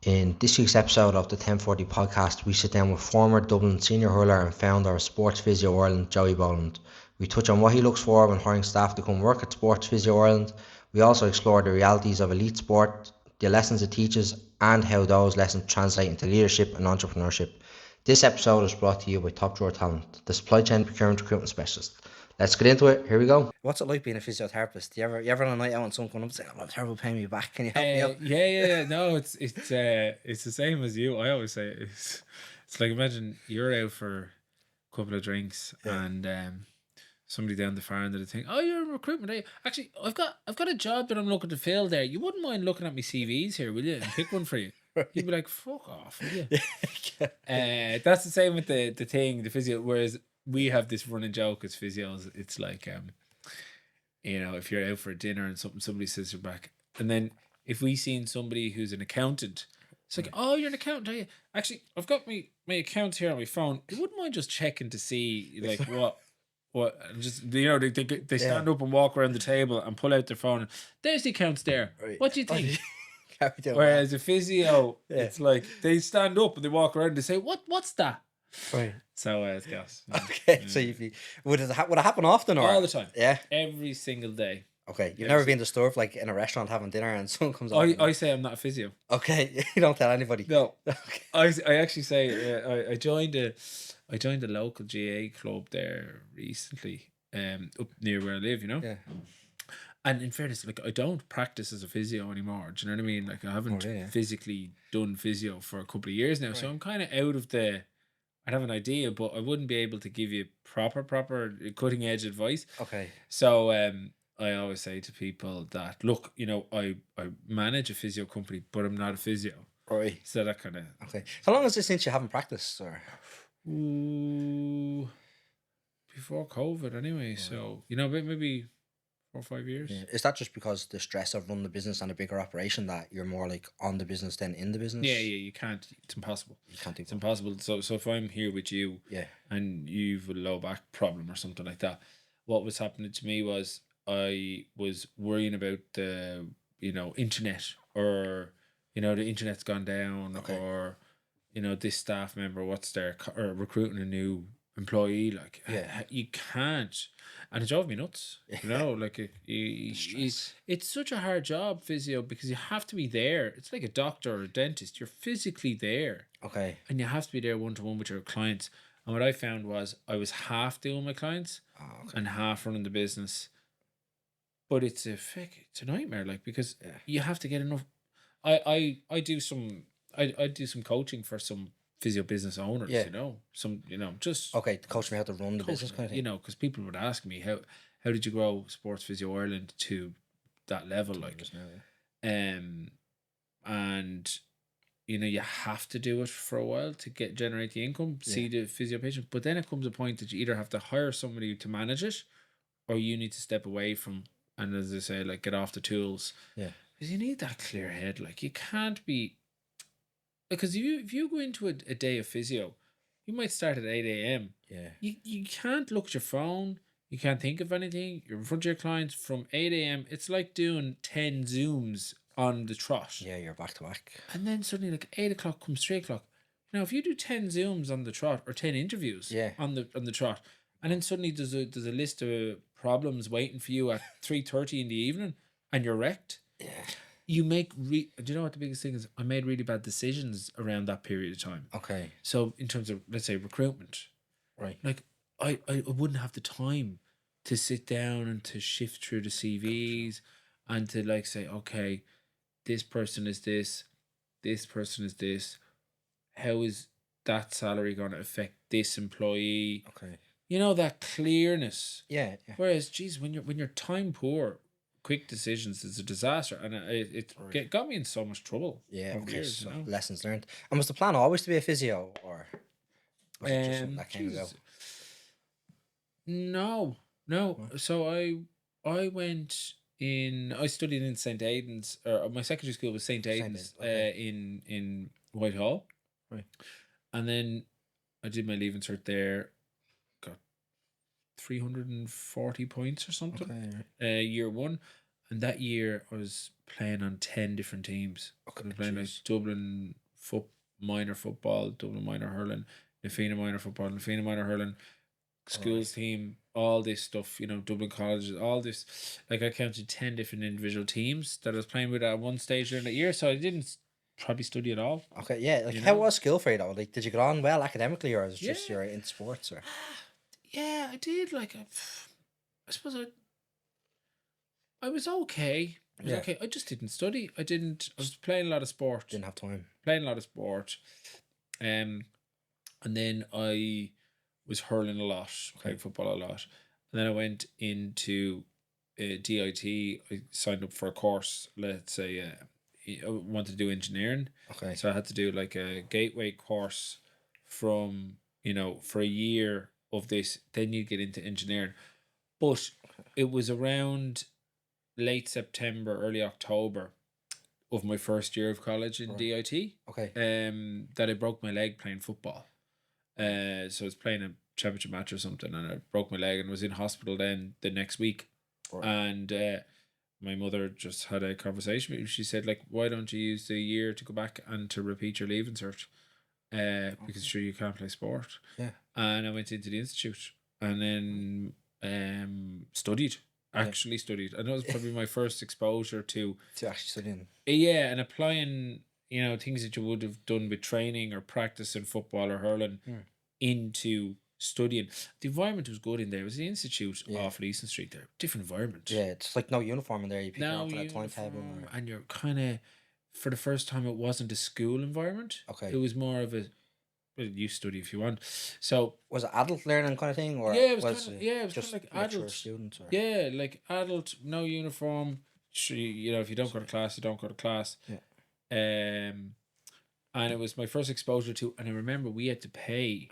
In this week's episode of the 1040 podcast, we sit down with former Dublin senior hurler and founder of Sports Physio Ireland, Joey Boland. We touch on what he looks for when hiring staff to come work at Sports Physio Ireland. We also explore the realities of elite sport, the lessons it teaches, and how those lessons translate into leadership and entrepreneurship. This episode is brought to you by Top Drawer Talent, the supply chain procurement recruitment specialist. Let's get into it. Here we go. What's it like being a physiotherapist? You ever on a night out and someone comes up and say, "I'm terrible, paying me back. Can you help me out?" Yeah. No, it's the same as you. I always say it's like, imagine you're out for a couple of drinks and somebody down the far end of the thing. Oh, you're in recruitment, are you? Actually, I've got a job that I'm looking to fill there. You wouldn't mind looking at my CVs here, will you? And pick one for you. You'd be like, fuck off, will you? That's the same with the physio. Whereas we have this running joke as physios. It's like if you're out for dinner and somebody says you're back, and then if we seen somebody who's an accountant, it's like, oh, you're an accountant, are you? Actually, I've got my accounts here on my phone. You wouldn't mind just checking to see like what and just they stand up and walk around the table and pull out their phone. There's the accounts there. Right. What do you think? Whereas a physio, it's like they stand up and they walk around and they say, what's that? Right. So it's gas. Okay. So would it happen often or all the time? Yeah. Every single day. Okay. You've never been disturbed like in a restaurant having dinner and someone comes up. I say I'm not a physio. Okay. You don't tell anybody. No. Okay. I actually say I joined a local GA club there recently, up near where I live, Yeah. And in fairness, like, I don't practice as a physio anymore. Do you know what I mean? Like, I haven't physically done physio for a couple of years now. Right. So I'm kind of out of I'd have an idea, but I wouldn't be able to give you proper cutting edge advice. Okay. So I always say to people that, look, I manage a physio company, but I'm not a physio. Right. So that kind of... Okay. How long is it since you haven't practiced? Or? Ooh, before COVID anyway. So, maybe 4 or 5 years. Yeah. Is that just because the stress of running the business and a bigger operation that you're more like on the business than in the business? Yeah, you can't. It's impossible. You can't do It's impossible. So if I'm here with you, and you've a low back problem or something like that, what was happening to me was I was worrying about the internet, or the internet's gone down, or this staff member, what's their or recruiting a new employee, like you can't. And it drove me nuts, like it's such a hard job, physio, because you have to be there. It's like a doctor or a dentist. You're physically there. Okay. And you have to be there one-to-one with your clients. And what I found was I was half doing my clients and half running the business. But it's a nightmare, like, because you have to get enough. I do some coaching for some physio business owners, just coach me how to run the business kind of thing. Because people would ask me how did you grow Sports Physio Ireland to that level, like, and you have to do it for a while to generate the income, see the physio patient, but then it comes a point that you either have to hire somebody to manage it, or you need to step away from, and as I say, like, get off the tools, because you need that clear head. Like, you can't be. Because if you go into a day of physio, you might start at 8 a.m. Yeah. You can't look at your phone. You can't think of anything. You're in front of your clients from 8 a.m. It's like doing 10 Zooms on the trot. Yeah, you're back to back. And then suddenly, like, 8 o'clock comes 3 o'clock. Now, if you do 10 Zooms on the trot, or 10 interviews on the trot, and then suddenly there's a list of problems waiting for you at 3:30 in the evening, and you're wrecked. Yeah. You make do you know what the biggest thing is? I made really bad decisions around that period of time. Okay. So in terms of, let's say, recruitment, right? Like, I wouldn't have the time to sit down and to shift through the CVs and to, like, say, okay, this person is this person is this. How is that salary going to affect this employee? Okay. That clearness. Yeah. Whereas, geez, when you're time poor, quick decisions is a disaster, and it got me in so much trouble. Yeah, okay. Years, so lessons learned. And was the plan always to be a physio, or was it just that came ago? No. So I went in. I studied in St. Aidan's, or my secondary school was St. Aidan's, in Whitehall, right? And then I did my leaving cert there. Got 340 points or something. Okay. Year one. And that year I was playing on 10 different teams. Okay, I was playing like jeez. Dublin minor football, Dublin minor hurling, Nafina minor football, Nafina minor hurling, schools team, all this stuff, Dublin colleges, all this. Like I counted 10 different individual teams that I was playing with at one stage during that year. So I didn't probably study at all. Okay, yeah. Like, You how know? was school for you though? Like, did you get on well academically, or is it just Yeah. you're into sports? Or Yeah, I did. Like, I suppose I was okay. I was Yeah. okay. I just didn't study. I was playing a lot of sport. didn't have time. Playing a lot of sport. And then I was hurling a lot, playing football a lot. And then I went into DIT. I signed up for a course, let's say, I wanted to do engineering. Okay. So I had to do like a gateway course from, for a year of this. Then you get into engineering. But it was around late September, early October of my first year of college in DIT. Okay. That I broke my leg playing football. So I was playing a championship match or something, and I broke my leg and was in hospital then the next week. Right. And my mother just had a conversation with me. She said, like, why don't you use the year to go back and to repeat your leaving cert? Because sure you can't play sport. Yeah. And I went into the institute and then studied. Actually studied. And that was probably my first exposure to actually studying. Yeah, and applying, things that you would have done with training or practice in football or hurling into studying. The environment was good in there. It was the institute off Leeson Street there. Different environment. Yeah, it's like no uniform in there. You pick No up for that uniform, timetable. and you're kind of, for the first time, it wasn't a school environment. Okay. It was more of you study if you want. So was it adult learning kind of thing, or yeah, it was just kind of like mature adult students? Or? Yeah, like adult, no uniform. Sure, if you don't go to class, you don't go to class. Yeah. And it was my first exposure to, and I remember we had to pay,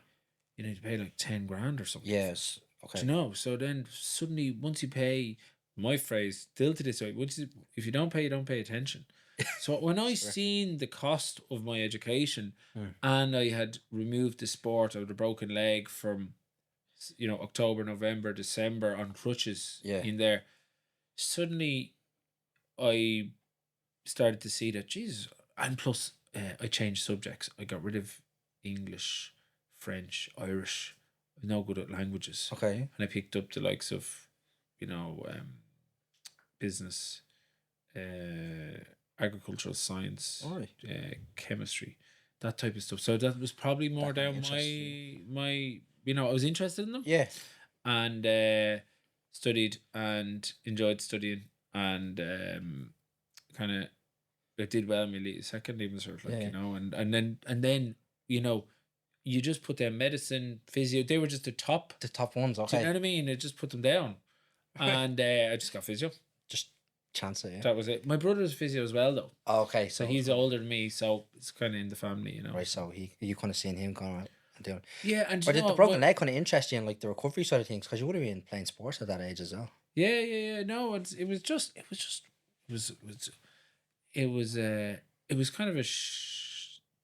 to pay like 10 grand or something. Yes. Okay. So then suddenly once you pay, my phrase still to this day, if you don't pay, you don't pay attention. So when I seen the cost of my education and I had removed the sport of the broken leg from, October, November, December on crutches in there, suddenly I started to see that, Jesus, and plus I changed subjects. I got rid of English, French, Irish. I was no good at languages. Okay. And I picked up the likes of, business, agricultural science, chemistry, that type of stuff. So that was probably more down my I was interested in them. Yeah. And studied and enjoyed studying, and kind of I did well in my second leaving cert, and then you just put them medicine, physio. They were just the top ones. Okay. Do you know what I mean? I just put them down, and I just got physio. Just chance it. Yeah. That was it. My brother's physio as well, though. Okay, So he's older than me, so it's kind of in the family, Right. So you kind of seen him going out and doing. Yeah, and Or did the broken leg kind of interest you in like the recovery side of things? Because you would have been playing sports at that age as well. Yeah. No, it was kind of a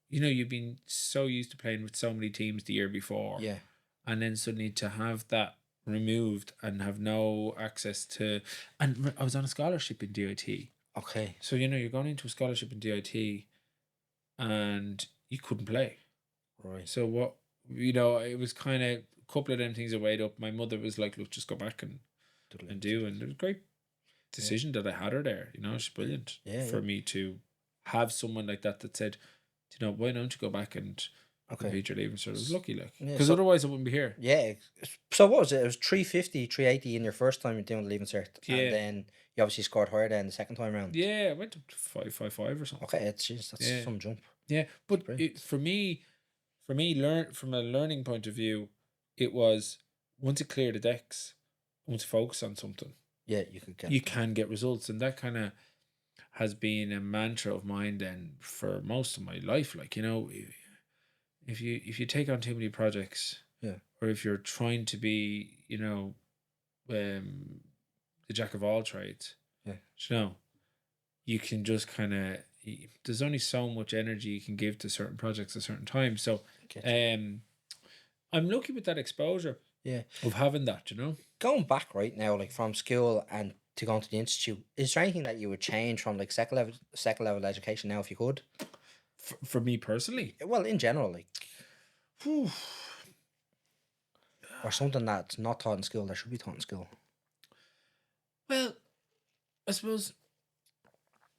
you've been so used to playing with so many teams the year before. Yeah. And then suddenly to have that removed and have no access to, and I was on a scholarship in DIT. Okay. So you're going into a scholarship in DIT and you couldn't play. Right. So what it was kind of a couple of them things I weighed up. My mother was like, look, just go back and do, and it was a great decision that I had her there. She's brilliant for me to have someone like that said, why don't you go back and repeat your leaving cert? I was lucky, because otherwise I wouldn't be here. Yeah. So what was it? It was 350, 380 in your first time doing the leaving cert, Yeah. and then you obviously scored higher then the second time around. Yeah, I went up to 555 or something. Okay, that's some jump. Yeah, but for me, from a learning point of view, it was once you clear the decks, once you focus on something, Yeah, you can get results, and that kind of has been a mantra of mine then for most of my life. Like, if you take on too many projects, or if you're trying to be, the jack of all trades, you can just kind of, there's only so much energy you can give to certain projects at certain times. So I'm lucky with that exposure Yeah. of having that, Going back right now, like from school and to go into the institute. Is there anything that you would change from like second level education now if you could? For me personally, Well, in general, like, whew, or something that's not taught in school that should be taught in school. well, I suppose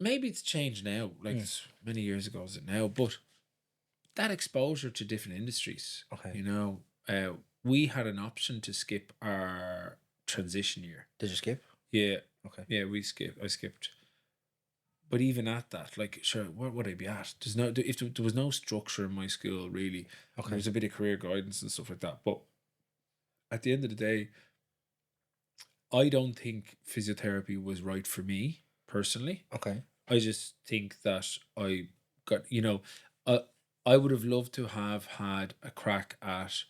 maybe it's changed now. Like it's many years ago is it now, but that exposure to different industries. Okay. We had an option to skip our transition year. Did you skip? Yeah, Okay. yeah, I skipped. But even at that, like, sure, where would I be at? If there was no structure in my school really. Okay. There was a bit of career guidance and stuff like that. But at the end of the day, I don't think physiotherapy was right for me personally. Okay. I just think that I got, I would have loved to have had a crack at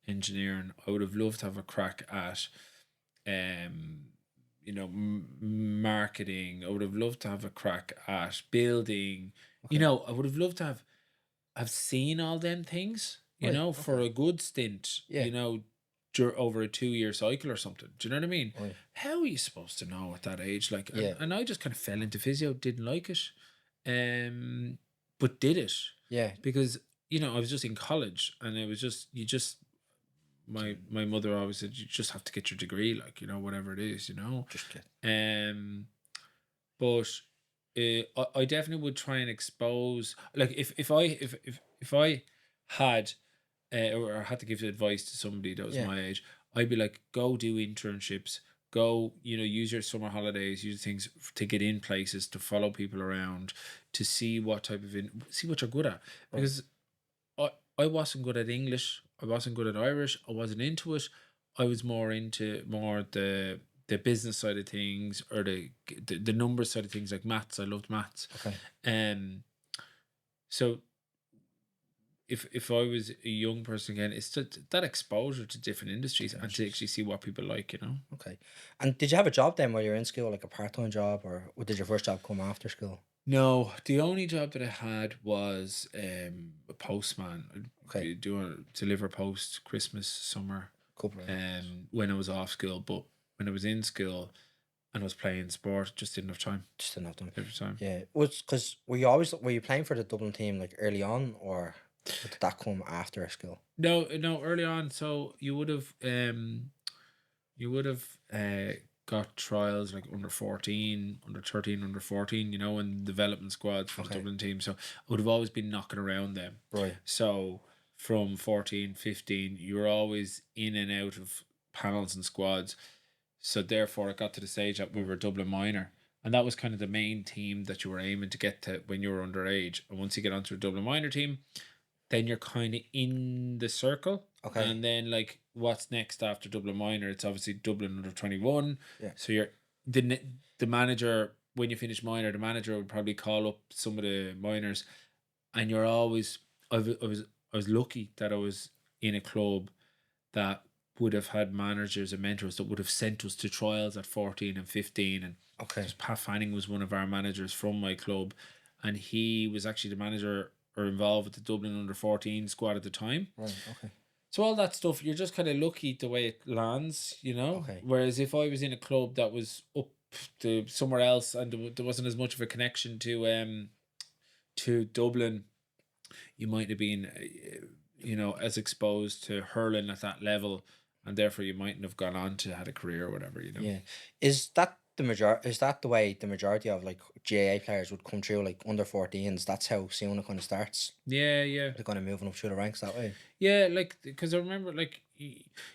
engineering. I would have loved to have a crack at, marketing. I would have loved to have a crack at building. Okay. I would have loved to have seen all them things, Right, for a good stint, Yeah. over a 2-year cycle or something. Do you know what I mean? Right. How are you supposed to know at that age? Like, Yeah. and I just kind of fell into physio, didn't like it, but did it Yeah. because I was just in college, and it was just my mother always said you just have to get your degree, like whatever it is, Just get. but I definitely would try and expose, like if I had or had to give advice to somebody that was Yeah. my age, I'd be like, go do internships, go use your summer holidays, use things to get in places, to follow people around, to see what type of see what you're good at, because I wasn't good at English, I wasn't good at Irish, I wasn't into it. I was more into the business side of things, or the numbers side of things, like maths. I loved maths. Okay. So if I was a young person again, it's that exposure to different industries and to actually see what people like, Okay. And did you have a job then while you were in school, like a part-time job, or did your first job come after school? No, the only job that I had was a postman. Okay. Deliver post Christmas, summer, Couple of hours. when I was off school. But when I was in school and I was playing sport, just didn't have time Just didn't have them. every time. Yeah. Because were you playing for the Dublin team like early on, or did that come after school? No, early on. So you would have got trials like under 14, under 13, under 14, and development squads for the Okay. Dublin team. So I would have always been knocking around them. Right. So from 14, 15, you were always in and out of panels and squads. So therefore, it got to the stage that we were Dublin minor. And that was kind of the main team that you were aiming to get to when you were underage. And once you get onto a Dublin minor team, then you're kind of in the circle. Okay. And then, like, what's next after Dublin minor? It's obviously Dublin under 21. Yeah. So you're the manager, when you finish minor, the manager would probably call up some of the minors, and you're always. I was lucky that I was in a club that would have had managers and mentors that would have sent us to trials at 14 and 15. And Okay. Pat Fanning was one of our managers from my club, and he was actually the manager or involved with the Dublin under 14 squad at the time. Right. Okay. So all that stuff, you're just kind of lucky the way it lands, Okay. Whereas if I was in a club that was up to somewhere else and there wasn't as much of a connection to Dublin, you might have been, as exposed to hurling at that level, and therefore you mightn't have gone on to had a career or whatever, Yeah. Is that the way the majority of like GAA players would come through, like under 14s? That's how soon it kind of starts. Yeah, yeah. They're kind of moving up through the ranks that way. Yeah, like, because I remember, like,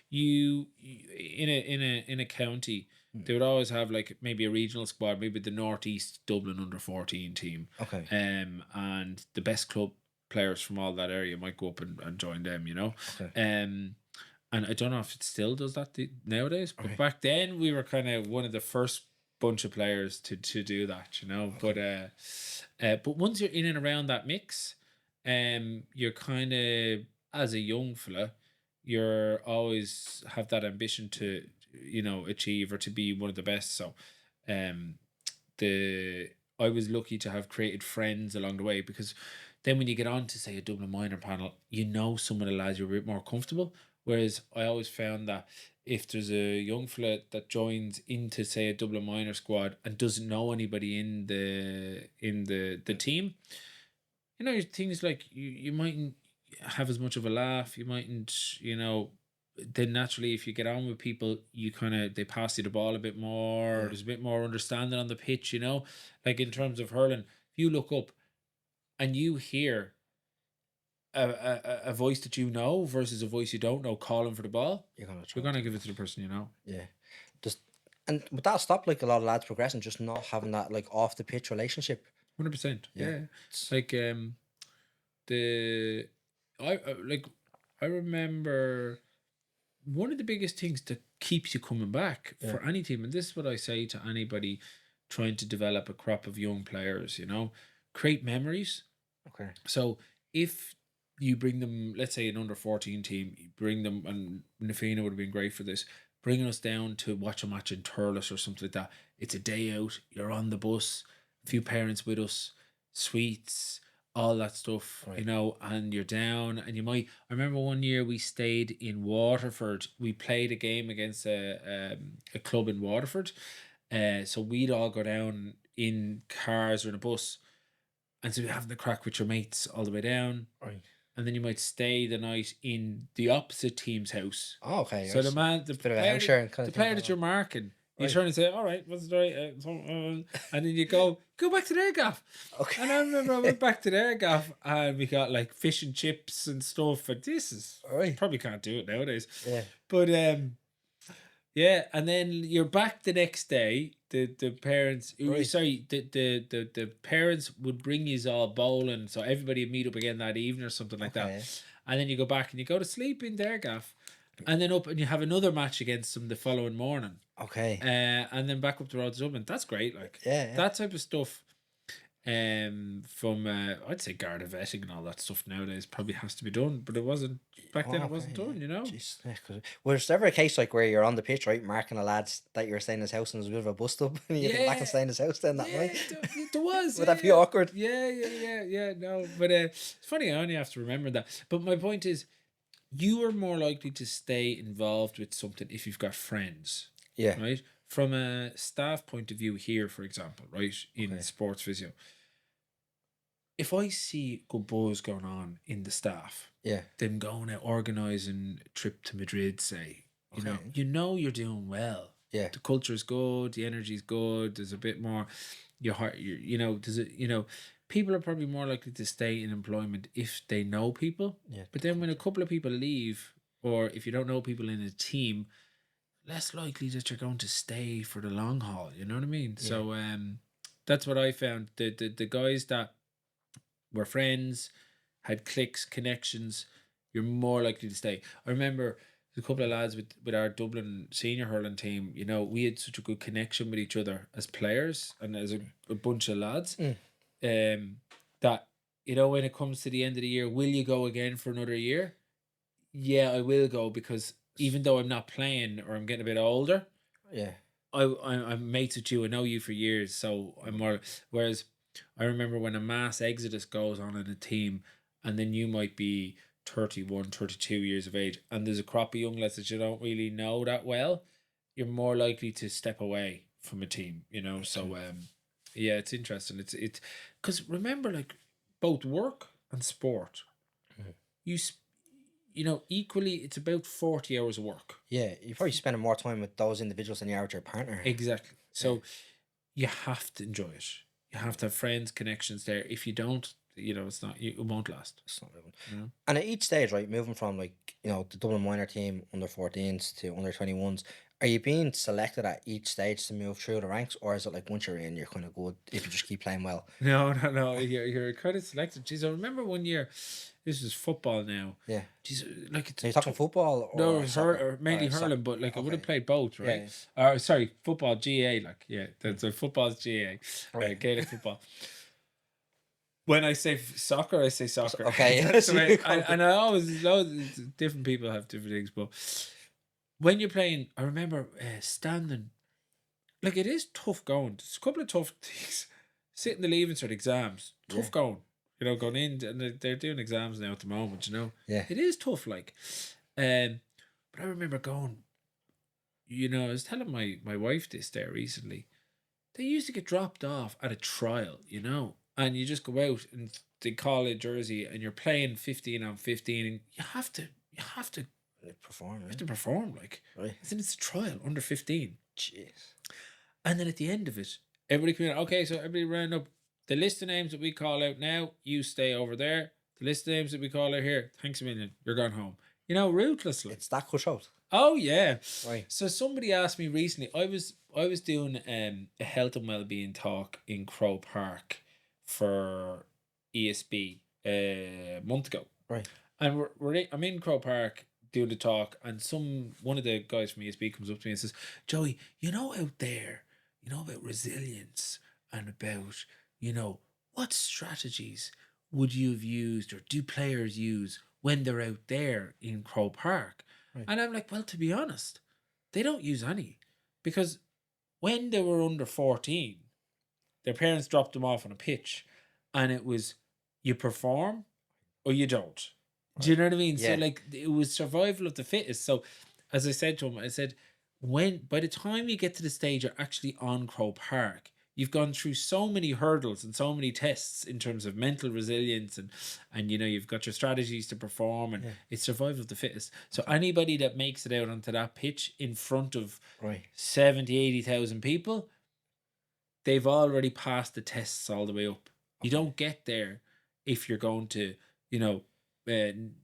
you in a county, they would always have like maybe a regional squad, maybe the Northeast Dublin under 14 team, Okay. and the best club players from all that area might go up and join them, Okay. and I don't know if it still does that nowadays, but Okay. back then we were kind of one of the first bunch of players to do that, but once you're in and around that mix, you're kind of, as a young fella, you're always have that ambition to achieve or to be one of the best. So I was lucky to have created friends along the way, because then when you get on to, say, a Dublin minor panel, some of the lads you're a bit more comfortable. Whereas I always found that if there's a young fella that joins into, say, a Dublin minor squad and doesn't know anybody in the team, you know, things like you mightn't have as much of a laugh. You mightn't, you know, then naturally if you get on with people, you kind of, they pass you the ball a bit more. Yeah. There's a bit more understanding on the pitch, you know, like in terms of hurling. If you look up and you hear a voice that you know versus a voice you don't know calling for the ball, You're gonna you're gonna give it to the person you know. Yeah. Just and would that stop like a lot of lads progressing, just not having that like off the pitch relationship? 100%. Yeah. Yeah. Like the like I remember one of the biggest things that keeps you coming back for any team, and this is what I say to anybody trying to develop a crop of young players, you know, create memories. Okay. So if you bring them, let's say an under 14 team, you bring them, and Nafina would have been great for this, bringing us down to watch a match in Turles or something like that. It's a day out, you're on the bus, a few parents with us, sweets, all that stuff, you know, and you're down, and you might, I remember one year we stayed in Waterford, we played a game against a club in Waterford, so we'd all go down in cars or in a bus, and so you're having the crack with your mates all the way down. Right. And then you might stay the night in the opposite team's house. Oh, okay. So the bit of a house sharing kind of thing. player that you're marking, you're Right. trying to say, all right, what's the story? And then you go back to their gaff. Okay. And I remember I went back to their gaff and we got like fish and chips and stuff. And this is, Right. probably can't do it nowadays. Yeah. But yeah, and then you're back the next day. The parents, Right. sorry, the parents would bring you all bowling, so everybody would meet up again that evening or something like Okay. that. And then you go back and you go to sleep in their gaff, and then up and you have another match against them the following morning. Okay. And then back up the road to Dublin. That's great, like Yeah. that type of stuff. From I'd say Garda vetting and all that stuff nowadays probably has to be done, but it wasn't back then. It wasn't done, you know. Jeez, yeah, was there ever a case like where you're on the pitch, right, marking a lads that you're staying in his house and there's a bit of a bust up and you get back and stay in his house then that night? There was. Would that be awkward? Yeah. No, but it's funny. I only have to remember that. But my point is, you are more likely to stay involved with something if you've got friends. Yeah. Right. From a staff point of view here, for example, right, in sports physio, if I see good buzz going on in the staff, them going out organising a trip to Madrid, say, you know you're doing well. Yeah. The culture is good, the energy is good. There's a bit more, people are probably more likely to stay in employment if they know people. Yeah. But then when a couple of people leave, or if you don't know people in a team, less likely that you're going to stay for the long haul. You know what I mean? Yeah. So that's what I found. The guys that were friends, had cliques, connections, you're more likely to stay. I remember a couple of lads with our Dublin senior hurling team, you know, we had such a good connection with each other as players and as a bunch of lads that, you know, when it comes to the end of the year, will you go again for another year? Yeah, I will go, because even though I'm not playing or I'm getting a bit older, I'm mates with you. I know you for years, so I'm more. Whereas I remember when a mass exodus goes on in a team, and then you might be 31, 32 years of age, and there's a crop of young lads that you don't really know that well, you're more likely to step away from a team, you know. So yeah, it's interesting. It's because remember, like, both work and sport, you know, equally, it's about 40 hours of work. Yeah, you're probably spending more time with those individuals than you are with your partner. Exactly. So you have to enjoy it. You have to have friends, connections there. If you don't, you know, it won't last. It's not moving. You know? And at each stage, right, moving from, like, you know, the Dublin minor team, under 14s to under 21s, are you being selected at each stage to move through the ranks, or is it like once you're in, you're kind of good if you just keep playing well? No. You're kind of selected. Jeez, I remember one year. This is football now. Yeah. Jeez, like it's. Are you talking football? Or no, or mainly hurling, but like I would have played both, right? Yeah. Sorry, football, GA, like the football's GA, right? Gaelic football. When I say soccer, I say soccer. Okay. And I always know different people have different things, but when you're playing, I remember standing. Like, it is tough going. There's a couple of tough things. Sitting the leaving cert exams, tough going. You know, going in, and they're doing exams now at the moment, you know. Yeah. It is tough, like. But I remember going, I was telling my wife this there recently. They used to get dropped off at a trial, and you just go out and they call a jersey and you're playing 15 on 15 and you have to Perform, you have to perform like. Right. It's a trial under 15. Jeez. And then at the end of it, everybody come in, okay, so everybody round up. The list of names that we call out now, you stay over there. The list of names that we call out here, thanks a million, you're going home. Ruthlessly. It's that cut out. Oh yeah. Right. So somebody asked me recently, I was doing a health and wellbeing talk in Crow Park for ESB a month ago. Right. And I'm in Crow Park doing the talk, and one of the guys from ESB comes up to me and says, Joey, out there, about resilience and about, what strategies would you have used or do players use when they're out there in Crow Park? Right. And I'm like, well, to be honest, they don't use any, because when they were under 14, their parents dropped them off on a pitch, and it was you perform or you don't. Right. Do you know what I mean? Yeah. So like it was survival of the fittest. So as I said to him, I said, by the time you get to the stage you're actually on Crow Park, you've gone through so many hurdles and so many tests in terms of mental resilience and you've got your strategies to perform, and it's survival of the fittest. So anybody that makes it out onto that pitch in front of 70, 80,000 people, they've already passed the tests all the way up. You don't get there if you're going to,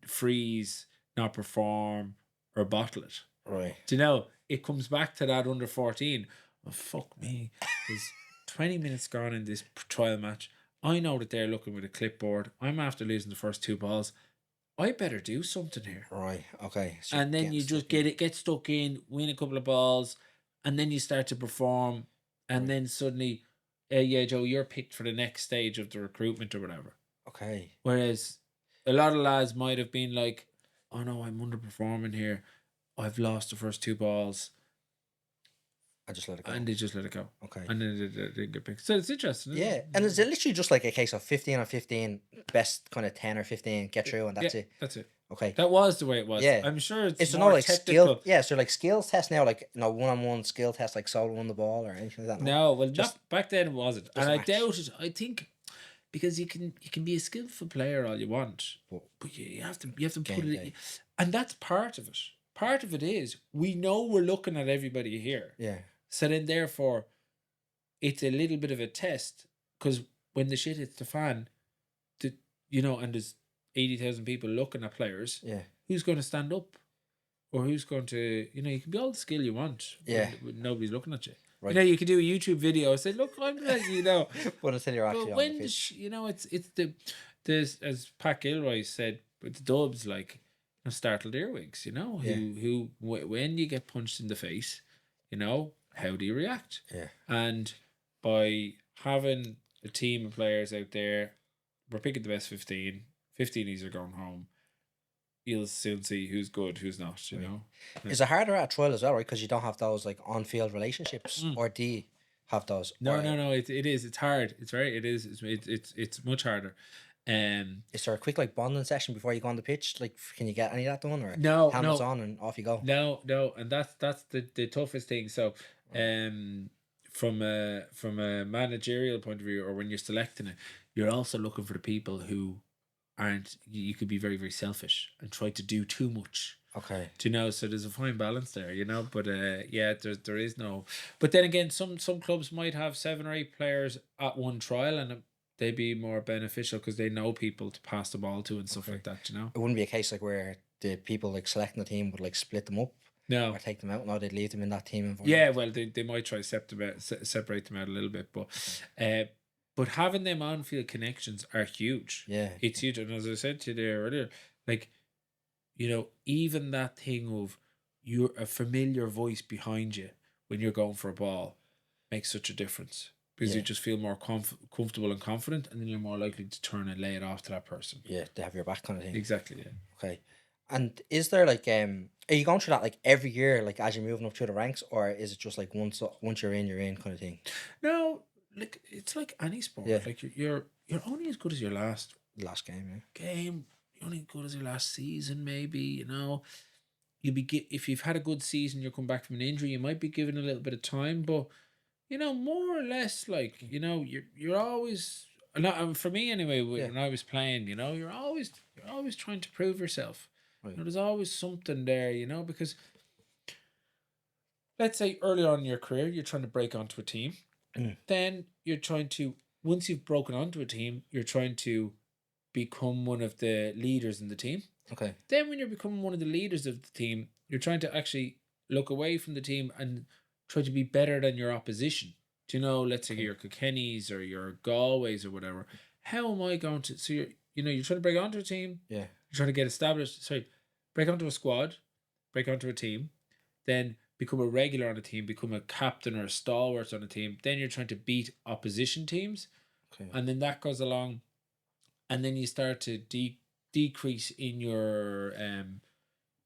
freeze, not perform, or bottle it. Right. Do you know? It comes back to that under 14. Oh, fuck me. There's 20 minutes gone in this trial match. I know that they're looking with a clipboard. I'm after losing the first 2 balls. I better do something here. Right. Okay. So and then you just get stuck in, win a couple of balls, and then you start to perform, and then suddenly, Joe, you're picked for the next stage of the recruitment or whatever. Okay. Whereas a lot of lads might have been like, oh no, I'm underperforming here. I've lost the first 2 balls. I just let it go. And they just let it go. Okay. And then they didn't get picked. So it's interesting. Yeah. It? And is it literally just like a case of 15 on 15, best kind of 10 or 15, get through, and that's it? That's it. Okay. That was the way it was. Yeah. I'm sure it's more like technical. Skill. Yeah. So like skills test now, like one-on-one skill test, like solo won the ball or anything like that. No, well, just not back then it wasn't. And I doubt it. I think because you can be a skillful player all you want, but you have to put it in. And that's part of it. Part of it is we know we're looking at everybody here. Yeah. So then therefore it's a little bit of a test, because when the shit hits the fan, and there's 80,000 people looking at players, who's going to stand up? Or who's going to, you can be all the skill you want when nobody's looking at you. Right. You can do a YouTube video and say, look, I'm ready, But until you're actually on the pitch. It's the as Pat Gilroy said with the Dubs, like, startled earwigs, who when you get punched in the face, how do you react? Yeah. And by having a team of players out there, we're picking the best 15. 15 are going home. You'll soon see who's good, who's not, you know. Is it harder at a trial as well, right? Because you don't have those like on-field relationships, or do you have those? No. It is. It's hard. It's much harder. Is there a quick like bonding session before you go on the pitch? Like, can you get any of that done, or no? Helmets on and off you go? No, and that's the toughest thing. So, from a managerial point of view, or when you're selecting it, you're also looking for the people who aren't. You could be very, very selfish and try to do too much. Okay. Do you know? So there's a fine balance there, But there is no. But then again, some clubs might have 7 or 8 players at one trial, and they'd be more beneficial because they know people to pass the ball to and stuff like that. It wouldn't be a case like where the people like selecting the team would like split them up. No. Or take them out. No, they'd leave them in that team environment. Yeah, well, they might try to separate them out a little bit, but having them on-field connections are huge. Yeah. It's huge. And as I said to you there earlier, like, even that thing of you're a familiar voice behind you when you're going for a ball makes such a difference. Because you just feel more comfortable and confident, and then you're more likely to turn and lay it off to that person. Yeah, they have your back kind of thing. Exactly, yeah. Okay. And is there like, are you going through that like every year, like as you're moving up through the ranks, or is it just like once you're in kind of thing? No, like it's like any sport. Yeah. Like you're only as good as your last game. Yeah. Game. You're only as good as your last season, maybe. if you've had a good season, you're coming back from an injury, you might be given a little bit of time, but more or less, like, you're always, not for me anyway. Yeah. When I was playing, you're always trying to prove yourself. Right. There's always something there, because let's say early on in your career, you're trying to break onto a team. Then you're trying to, once you've broken onto a team, you're trying to become one of the leaders in the team. Okay. Then when you're becoming one of the leaders of the team, you're trying to actually look away from the team and try to be better than your opposition. Let's say your Kilkennys or your Galways or whatever. How am I going to, so you're trying to break onto a team. Yeah. You're trying to get established, break onto a squad, break onto a team, then become a regular on a team, become a captain or a stalwart on a team. Then you're trying to beat opposition teams. Okay. And then that goes along, and then you start to decrease in your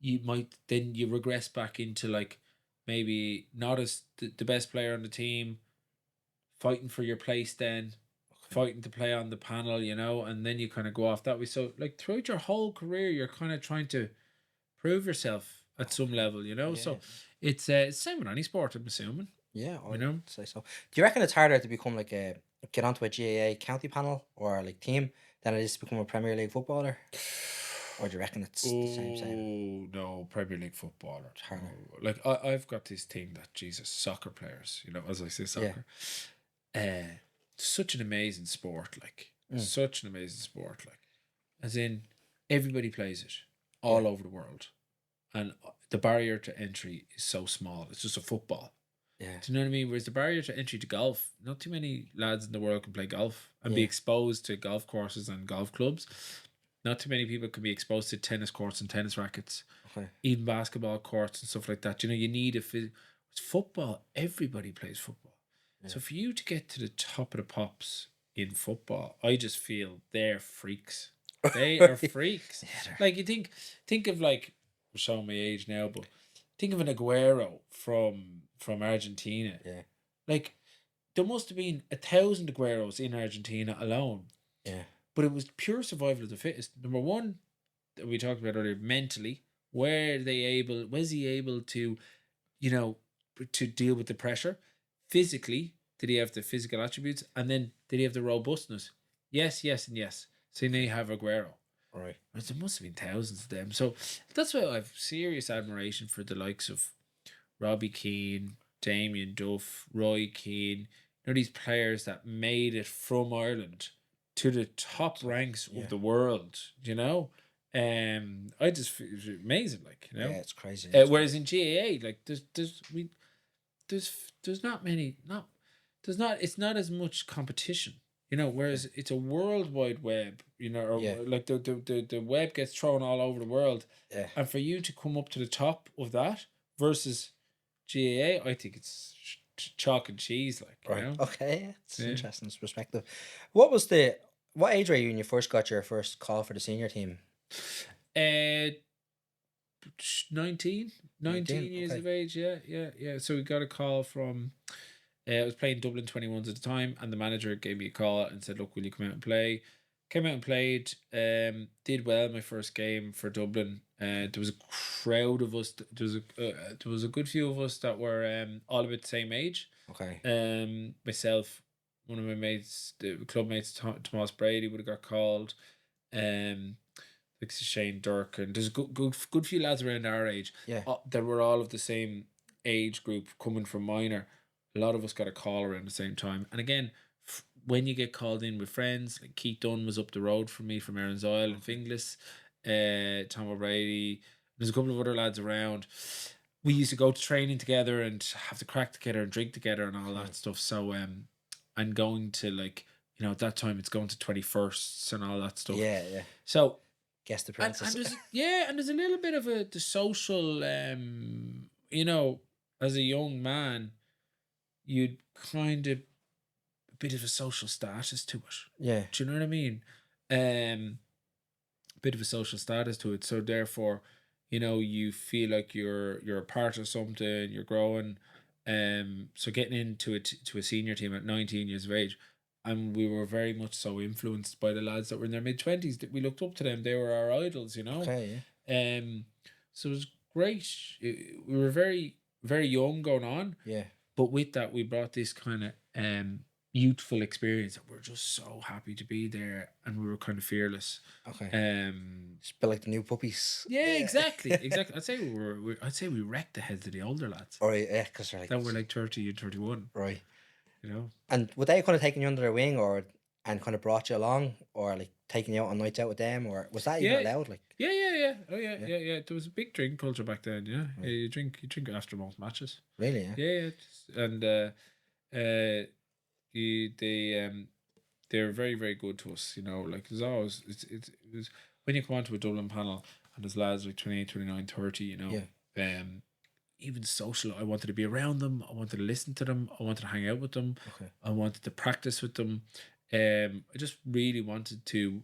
you regress back into, like, maybe not as the best player on the team, fighting for your place, then fighting to play on the panel, and then you kind of go off that way. So, like, throughout your whole career, you're kind of trying to prove yourself at some level, so it's same with any sport, I'm assuming. Yeah, I'd say so. Do you reckon it's harder to become like get onto a GAA county panel or like team than it is to become a Premier League footballer? Or do you reckon it's the same? Oh no, Premier League footballer. It's harder. Like, I've got this thing that, Jesus, soccer players, as I say, soccer. Such an amazing sport, like such an amazing sport, like, as in everybody plays it all over the world, and the barrier to entry is so small. It's just a football. Yeah. Do you know what I mean? Whereas the barrier to entry to golf, not too many lads in the world can play golf and be exposed to golf courses and golf clubs. Not too many people can be exposed to tennis courts and tennis rackets, even basketball courts and stuff like that. You need it's football. Everybody plays football. Yeah. So for you to get to the top of the pops in football, I just feel they're freaks. They are freaks. Like, you think of, like, we're showing my age now, but think of an Aguero from Argentina. Yeah. Like, there must have been 1,000 Agueros in Argentina alone. Yeah. But it was pure survival of the fittest. Number one, that we talked about earlier, mentally, was he able to, to deal with the pressure? Physically, did he have the physical attributes? And then did he have the robustness? Yes, and yes. So now you have Aguero. Right. But there must have been thousands of them. So that's why I have serious admiration for the likes of Robbie Keane, Damien Duff, Roy Keane. These players that made it from Ireland to the top ranks of the world, I just feel it's amazing, like, Yeah, it's crazy. Whereas in GAA, like, there's not many, it's not as much competition, whereas it's a worldwide web, or like the web gets thrown all over the world. Yeah. And for you to come up to the top of that versus GAA, I think it's chalk and cheese, like, right. Okay, it's interesting perspective. What age were you when you first got your first call for the senior team? 19 years of age. Yeah. So we got a call from, I was playing Dublin 21s at the time, and the manager gave me a call and said, look, will you come out and play? Came out and played, did well my first game for Dublin. There was a crowd of us. There was a good few of us that were all about the same age. Okay. Myself, one of my mates, the club mates, Tomas Brady, would have got called. Like Shane Dirk, and there's a good few lads around our age. Yeah. That were all of the same age group, coming from minor. A lot of us got a call around the same time. And again, when you get called in with friends, like Keith Dunn was up the road from me from Erin's Isle and Finglas, Tom O'Brady, there's a couple of other lads around. We used to go to training together and have the crack together and drink together and all that stuff. So and going to, like, at that time it's going to 21sts and all that stuff. Yeah. So Guess the princess. And there's a little bit of the social, as a young man, you'd kind of a bit of a social status to it. Yeah. Do you know what I mean? Bit of a social status to it. So therefore, you feel like you're a part of something, you're growing. So getting into to a senior team at 19 years of age, and we were very much so influenced by the lads that were in their mid-20s, that we looked up to them. They were our idols, Okay, yeah. So it was great. We were very, very young going on, Yeah. but with that, we brought this kind of youthful experience. We're just so happy to be there, and we were kind of fearless. Okay. Um, Just a bit like the new puppies. yeah, exactly. I'd say I'd say we wrecked the heads of the older lads Right, yeah, because they're like, that were like 30 and 31. right. You know. And would they kind of taken you under their wing, or and kind of brought you along, or like taking you out on nights out with them, or was that even Yeah. allowed? Like, Yeah. Oh Yeah. yeah. There was a big drink culture back then. Yeah, yeah. You drink after most matches. really? Yeah. Yeah. And they're very, very good to us. You know, like there's always it was when you come onto a Dublin panel and there's lads like 28, 29, 30, you know, even social. I wanted to be around them. I wanted to listen to them. I wanted to hang out with them. Okay. I wanted to practice with them. I just really wanted to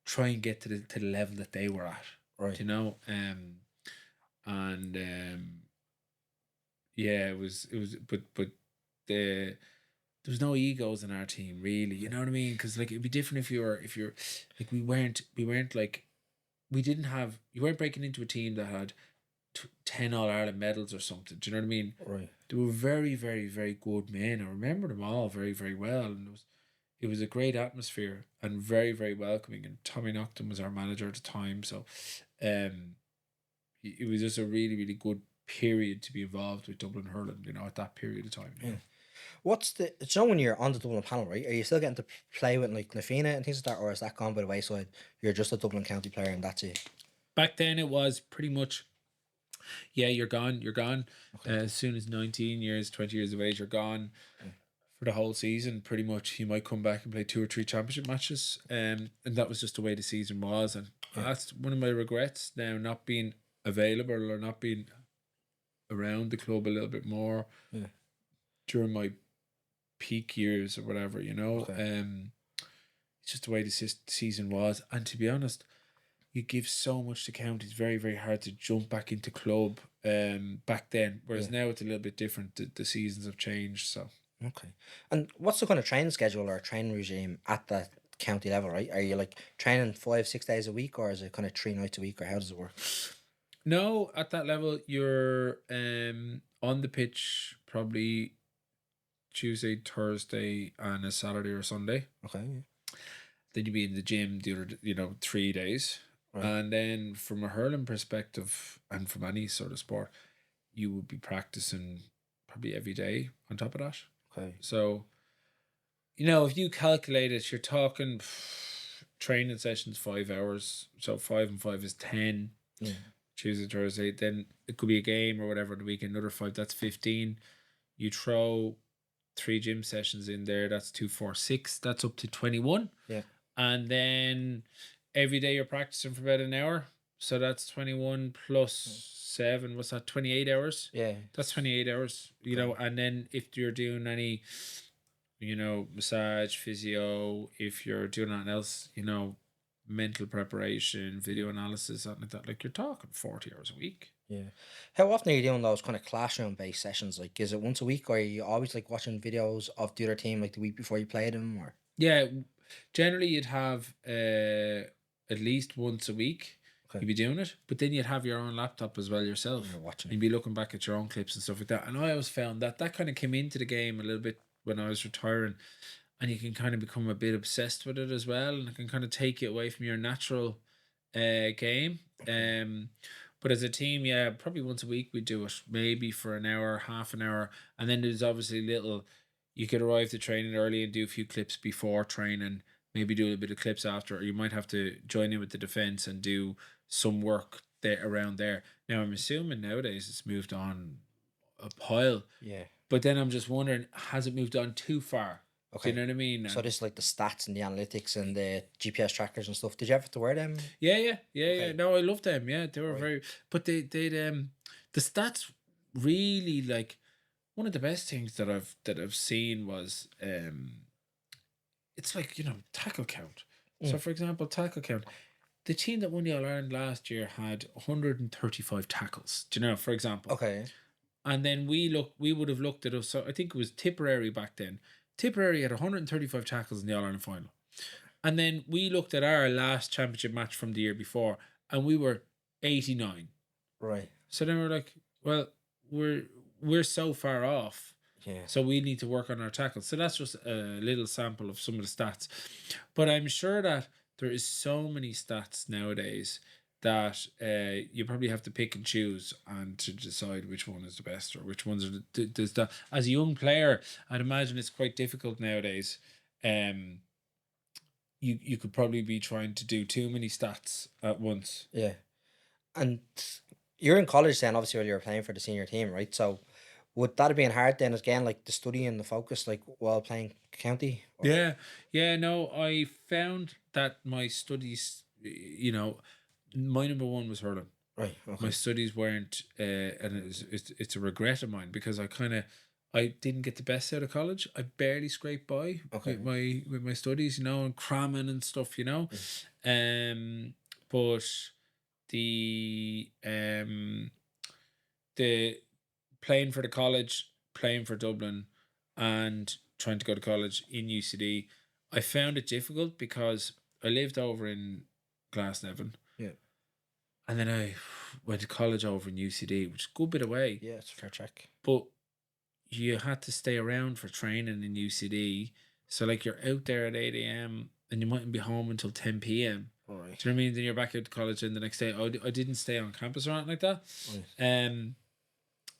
try and get to the level that they were at. Right. You know, yeah, it was, but there was no egos in our team really. You know what I mean? Because like it'd be different if you're like we weren't like you weren't breaking into a team that had 10 All Ireland medals or something. Do you know what I mean? Right. They were very, very, very good men. I remember them all very, very well, and it was a great atmosphere and very, very welcoming. And Tommy Nocton was our manager at the time, so it was just a really, really good period to be involved with Dublin hurling. You know, at that period of time. You know? What's the? So when you're on the Dublin panel, right? Are you still getting to play with like Nafina and things like that, or is that gone by the wayside? You're just a Dublin county player, and that's it. Back then, it was pretty much. Yeah, you're gone. As soon as 19 years, 20 years of age, you're gone for the whole season. Pretty much, you might come back and play 2 or 3 championship matches. And that was just the way the season was. And that's one of my regrets now, not being available or not being around the club a little bit more during my peak years or whatever, you know. It's just the way the season was. And to be honest, you give so much to county. It's very, very hard to jump back into club back then. Whereas now it's a little bit different. The seasons have changed. So Okay. And what's the kind of training schedule or training regime at the county level, right? Are you like training 5-6 days a week, or is it kind of 3 nights a week, or how does it work? no, at that level, you're on the pitch probably Tuesday, Thursday, and a Saturday or Sunday. Okay. Then you'd be in the gym the other, 3 days. Right. And then from a hurling perspective and from any sort of sport, you would be practicing probably every day on top of that. Okay. So, if you calculate it, you're talking training sessions 5 hours. So 5 and 5 is 10. Yeah. Tuesday, Thursday. Then it could be a game or whatever on the weekend. Another 5. That's 15. You throw 3 gym sessions in there. That's 2, 4, 6. That's up to 21. Yeah. And then every day you're practicing for about an hour. So that's 21 plus 7. What's that? 28 hours. Yeah. That's 28 hours. And then if you're doing any, massage, physio, if you're doing anything else, mental preparation, video analysis, something like that, like you're talking 40 hours a week. Yeah. How often are you doing those kind of classroom based sessions? Like, is it once a week, or are you always like watching videos of the other team like the week before you play them, or? Yeah, generally you'd have at least once a week. Okay. You'd be doing it, but then you'd have your own laptop as well yourself. You're watching. You'd be looking back at your own clips and stuff like that. And I always found that kind of came into the game a little bit when I was retiring, and you can kind of become a bit obsessed with it as well, and it can kind of take you away from your natural game. But as a team, yeah, probably once a week we do it, maybe for an hour, half an hour, and then there's obviously you could arrive to training early and do a few clips before training, maybe do a little bit of clips after, or you might have to join in with the defence and do some work there around there. Now I'm assuming nowadays it's moved on a pile. Yeah. But then I'm just wondering, has it moved on too far? Okay. Do you know what I mean? So this is like the stats and the analytics and the GPS trackers and stuff. Did you ever have to wear them? Yeah. Okay. No, I love them. Yeah, they were Right. very. But they'd the stats really, like, one of the best things that I've seen was it's like tackle count. So for example, tackle count. The team that won the All Ireland last year had 135 tackles. Do you know? For example. Okay. And then we would have looked at us. So I think it was Tipperary back then. Tipperary had 135 tackles in the All Ireland final. And then we looked at our last championship match from the year before, and we were 89. Right. So then we're like, well, we're so far off. Yeah. So we need to work on our tackles. So that's just a little sample of some of the stats. But I'm sure that there is so many stats nowadays that you probably have to pick and choose and to decide which one is the best or which ones are the as a young player, I'd imagine it's quite difficult nowadays. You could probably be trying to do too many stats at once. Yeah. And you're in college then, obviously, while you were playing for the senior team, right? So would that have been hard then again, like the study and the focus, like while playing county? Or- Yeah, no, I found that my studies, my number one was hurling. Right. My Okay. studies weren't, and it's a regret of mine because I didn't get the best out of college. I barely scraped by Okay. with my studies, and cramming and stuff, but the playing for the college, playing for Dublin, and trying to go to college in UCD, I found it difficult because I lived over in Glasnevin. Yeah. And then I went to college over in UCD, which is a good bit away. Yeah, it's a fair check. But you had to stay around for training in UCD. So, like, you're out there at 8 a.m. and you mightn't be home until 10 p.m. Right. Do you know what I mean? Then you're back out to college and the next day, I didn't stay on campus or anything like that. Right.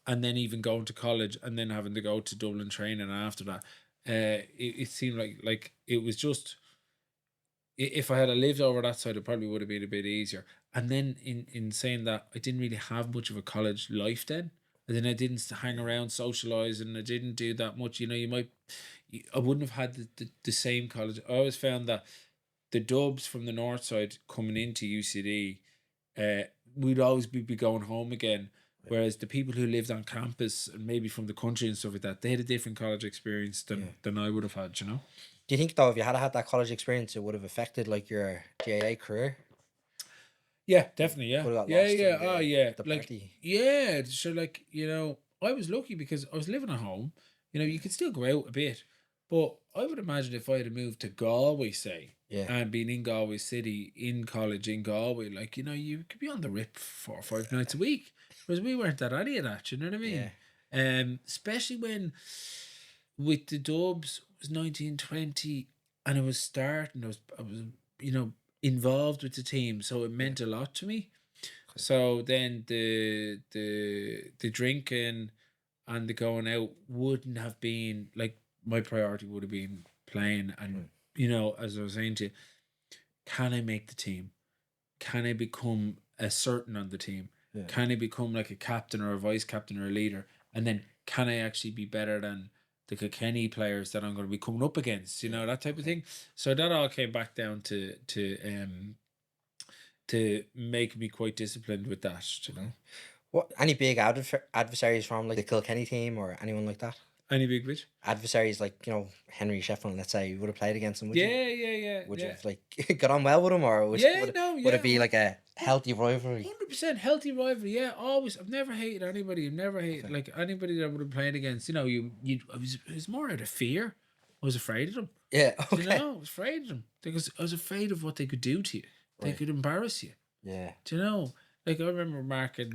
And then even going to college and then having to go to Dublin training after that. It seemed like it was just, if I had lived over that side, it probably would have been a bit easier. And then in saying that, I didn't really have much of a college life then. And then I didn't hang around socialising. I didn't do that much. I wouldn't have had the same college. I always found that the dubs from the north side coming into UCD, we'd always be going home again. Whereas the people who lived on campus and maybe from the country and stuff like that, they had a different college experience than I would have had, Do you think though, if you had had that college experience, it would have affected like your GAA career? Yeah, definitely. Yeah, Would have got yeah, lost in yeah. the- Oh, yeah. the Like, party. yeah. So, like, I was lucky because I was living at home. You could still go out a bit, but I would imagine if I had moved to Galway, say, Yeah. and been in Galway City in college in Galway, like, you could be on the rip 4 or 5 nights a week. Whereas we weren't at any of that. You know what I mean? Especially when with the Dubs it was 1920 and I was starting. I was involved with the team, so it meant a lot to me. So then the drinking and the going out wouldn't have been like my priority would have been playing and as I was saying to you, can I make the team? Can I become a certain on the team? Yeah. Can I become like a captain or a vice captain or a leader? And then can I actually be better than the Kilkenny players that I'm going to be coming up against? That type of thing. So that all came back down to make me quite disciplined with that. What any big adversaries from like the Kilkenny team or anyone like that? Any big bitch? Adversaries like Henry Shefflin, let's say, you would have played against him. Would you? Yeah. Would you have like got on well with him, or would it be like a healthy rivalry? 100% healthy rivalry. Yeah, always. I've never hated anybody. I've never hated like anybody that I would have played against. It was more out of fear. I was afraid of them. Yeah. Okay. I was afraid of them because I was afraid of what they could do to you. They could embarrass you. Yeah. Do you know? Like I remember marking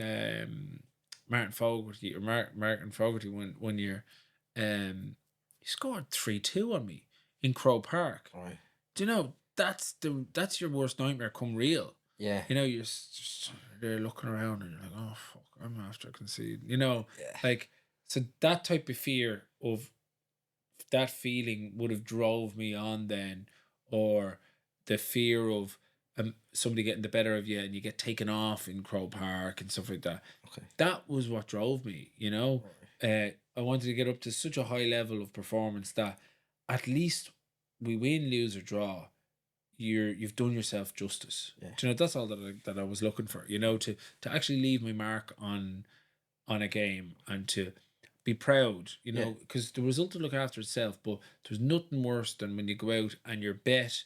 Martin Fogarty or Martin Fogarty one year. He scored 3-2 on me in Crow Park. All right. Do you know that's your worst nightmare come real? Yeah. You're just there looking around and you're like, oh fuck, I'm after concede. Like so that type of fear of that feeling would have drove me on then, or the fear of somebody getting the better of you and you get taken off in Crow Park and stuff like that. Okay. That was what drove me. I wanted to get up to such a high level of performance that at least we win, lose or draw, you've done yourself justice. Yeah. That's all that I was looking for. To actually leave my mark on a game and to be proud. Because the result will look after itself. But there's nothing worse than when you go out and you're bet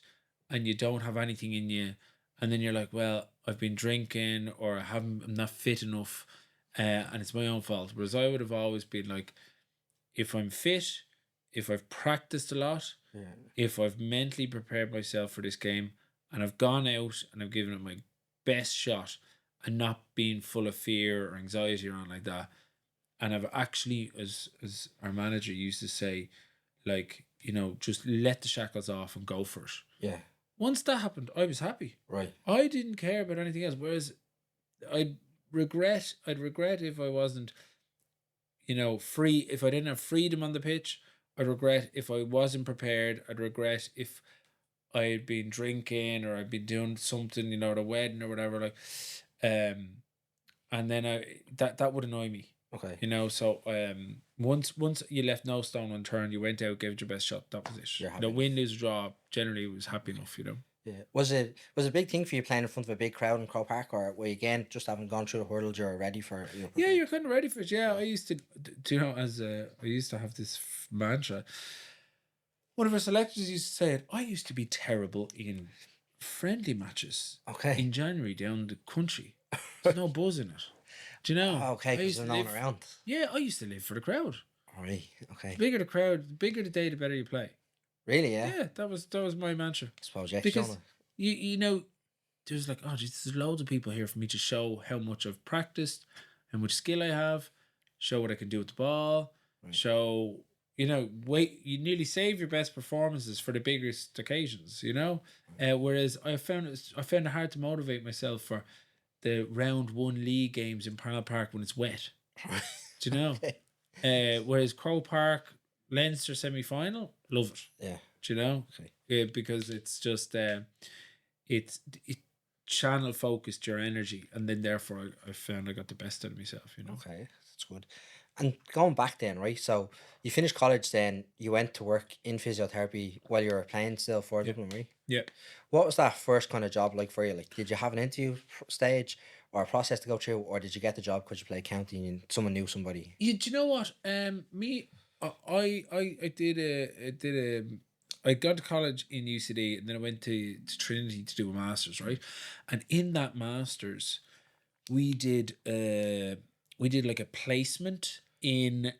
and you don't have anything in you, and then you're like, well, I've been drinking or I'm not fit enough. And it's my own fault. Whereas I would have always been like, if I'm fit, if I've practiced a lot, if I've mentally prepared myself for this game, and I've gone out and I've given it my best shot, and not being full of fear or anxiety or anything like that. And I've actually, as our manager used to say, like, you know, just let the shackles off and go for it. Yeah. Once that happened, I was happy. Right. I didn't care about anything else. Whereas I'd regret if I wasn't, you know, free, if I didn't have freedom on the pitch. I'd regret if I wasn't prepared. I'd regret if I had been drinking or I'd been doing something, you know, at a wedding or whatever, like, and then that would annoy me. Okay. You know, so once you left no stone unturned, you went out, gave it your best shot. That was it. You're happy The enough. win, lose, draw. Generally, it was happy enough. You know. Yeah. Was it a big thing for you playing in front of a big crowd in Crow Park, or were you again just having gone through the hurdles, you're ready for it? Yeah, you're kind of ready for it. Yeah, I used to, do you know, I used to have this mantra. One of our selectors used to say it. I used to be terrible in friendly matches. Okay. In January down the country, there's no buzz in it. Do you know? Okay, I because used there's to no one live- around. Yeah, I used to live for the crowd. All right. Okay. The bigger the crowd, the bigger the day, the better you play. Really? Yeah. Yeah, that was my mantra. I suppose yeah. Because Shona. you know, there's like, oh geez, there's loads of people here for me to show how much I've practiced, how much skill I have, show what I can do with the ball, Right. show, you know, you nearly save your best performances for the biggest occasions, you know. Whereas I found it hard to motivate myself for the round one league games in Parnell Park when it's wet. Do you know? Okay. Whereas Crow Park, Leinster semi-final, love it. Yeah. Do you know? Okay. Because it's just it channel focused your energy, and then therefore I found I got the best out of myself. You know. Okay, that's good. And going back then, right? So you finished college, then you went to work in physiotherapy while you were playing still for Dublin, right? Yeah. What was that first kind of job like for you? Like, did you have an interview stage or a process to go through, or did you get the job because you played county and someone knew somebody? Yeah. Do you know what? I got to college in UCD, and then I went to Trinity to do a master's, right? And in that master's, we did like a placement in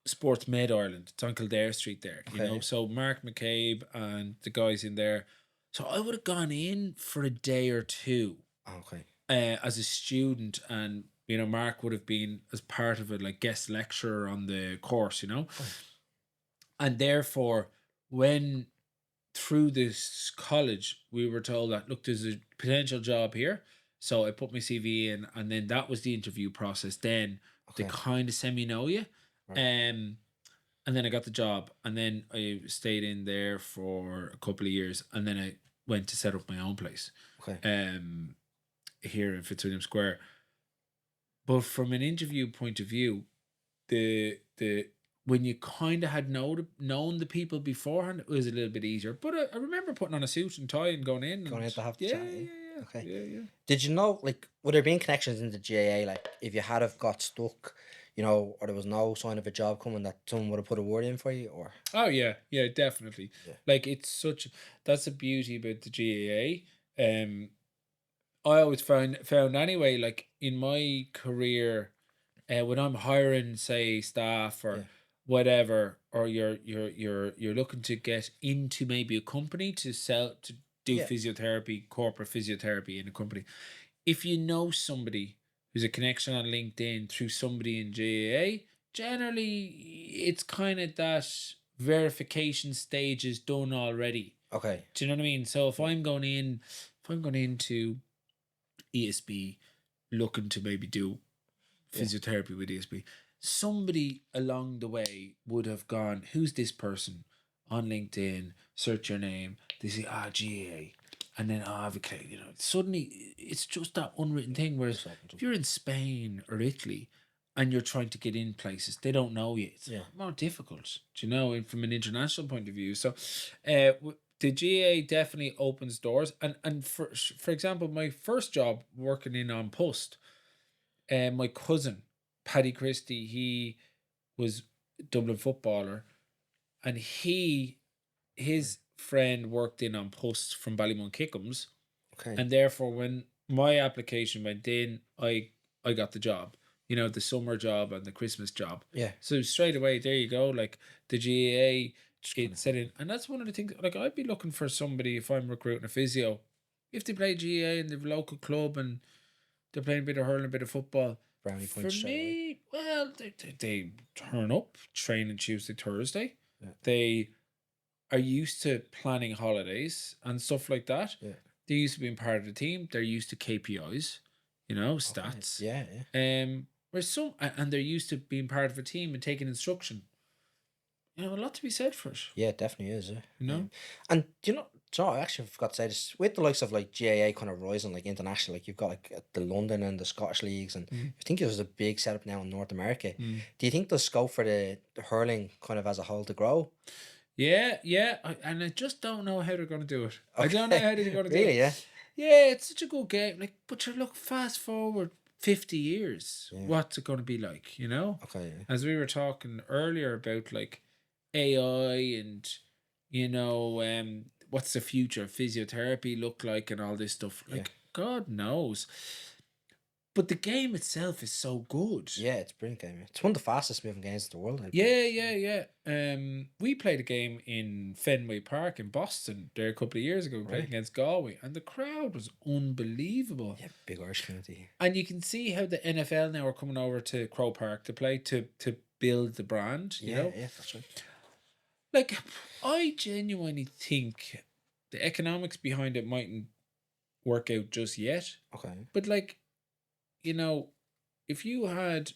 Sports Med Ireland. It's on Kildare Street there, you know. Okay. So Mark McCabe and the guys in there. So I would have gone in for a day or two Okay. as a student, and you know, Mark would have been as part of it, like guest lecturer on the course, you know. And therefore, when through this college, we were told that, look, there's a potential job here. So I put my CV in, and then that was the interview process. Then they Okay. kind of semi-know you. Right. And then I got the job, and then I stayed in there for a couple of years, and then I went to set up my own place Okay. here in Fitzwilliam Square. But from an interview point of view, the when you kind of had known the people beforehand, it was a little bit easier. But I remember putting on a suit and tie and going in. Going in to have the yeah, chat, yeah? yeah. Okay. Yeah. Did you know, like, would there been connections in the GAA? Like, if you had have got stuck, you know, or there was no sign of a job coming, that someone would have put a word in for you, or? Oh yeah, definitely. Yeah. Like, it's that's the beauty about the GAA. I always found anyway, like in my career, when I'm hiring, say, staff or Yeah. whatever, or you're looking to get into maybe a company to do Yeah. physiotherapy, corporate physiotherapy in a company. If you know somebody who's a connection on LinkedIn through somebody in GAA, generally it's kind of that verification stage is done already. Okay. Do you know what I mean? So if I'm going into ESB, looking to maybe do physiotherapy with ESB, somebody along the way would have gone, who's this person on LinkedIn, search your name, they say, GAA, and then okay, you know, suddenly it's just that unwritten thing. Whereas if you're in Spain or Italy and you're trying to get in places, they don't know you. It's more difficult, do you know, and from an international point of view. So the GAA definitely opens doors. And for example, my first job working in on post, my cousin Paddy Christie, he was a Dublin footballer, and his friend worked in on post from Ballymun Kickham's, Okay. and therefore when my application went in, I got the job, you know, the summer job and the Christmas job. Yeah. So straight away, there you go, like the GAA, it set in. And that's one of the things, like, I'd be looking for somebody, if I'm recruiting a physio, if they play GAA and they've a local club and they're playing a bit of hurling, a bit of football, Brownie for points straight away. me, well, they turn up, training Tuesday, Thursday. Yeah. They are used to planning holidays and stuff like that. Yeah. They're used to being part of the team. They're used to KPIs, stats. Yeah. Whereas and they're used to being part of a team and taking instruction. A lot to be said for it. Yeah, it definitely is. And I actually forgot to say this, with the likes of like GAA kind of rising like international, like you've got like the London and the Scottish leagues, and I think there's a big setup now in North America. Do you think there's scope for the hurling kind of as a whole to grow? Yeah, and I just don't know how they're going to do it. I don't know how they're going to do it. Really, yeah? Yeah, it's such a good game. Like, but you look fast forward 50 years. Yeah. What's it going to be like, Okay. Yeah. As we were talking earlier about like AI and, what's the future of physiotherapy look like and all this stuff. Like, God knows. But the game itself is so good. Yeah, it's a brilliant game. It's one of the fastest moving games in the world. Yeah. We played a game in Fenway Park in Boston there a couple of years ago. We played against Galway, and the crowd was unbelievable. Yeah, big Irish community. And you can see how the NFL now are coming over to Crow Park to play to build the brand. You know? Yeah, that's right. Like, I genuinely think the economics behind it mightn't work out just yet. Okay. But like, if you had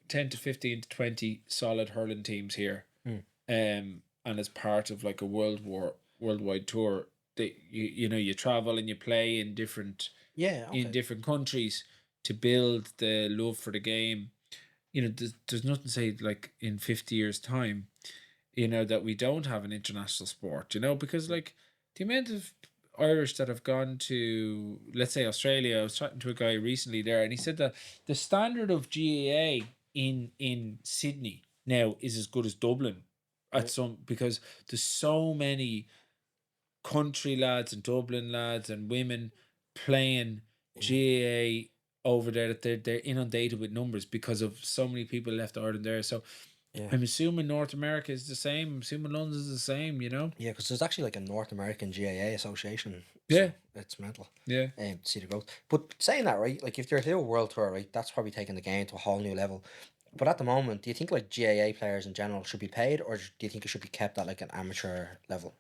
10 to 15 to 20 solid hurling teams here, and as part of like a worldwide tour, that you travel and you play in different in different countries to build the love for the game. There's nothing to say like in 50 years time, that we don't have an international sport, because like the amount of Irish that have gone to, let's say, Australia. I was chatting to a guy recently there, and he said that the standard of GAA in Sydney now is as good as Dublin because there's so many country lads and Dublin lads and women playing GAA over there that they're inundated with numbers because of so many people left Ireland there. So I'm assuming North America is the same. I'm assuming London is the same, Yeah, because there's actually like a North American GAA association. Yeah. So it's mental. Yeah. To see the growth. But saying that, right, like if you're to do a world tour, right, that's probably taking the game to a whole new level. But at the moment, do you think like GAA players in general should be paid, or do you think it should be kept at like an amateur level?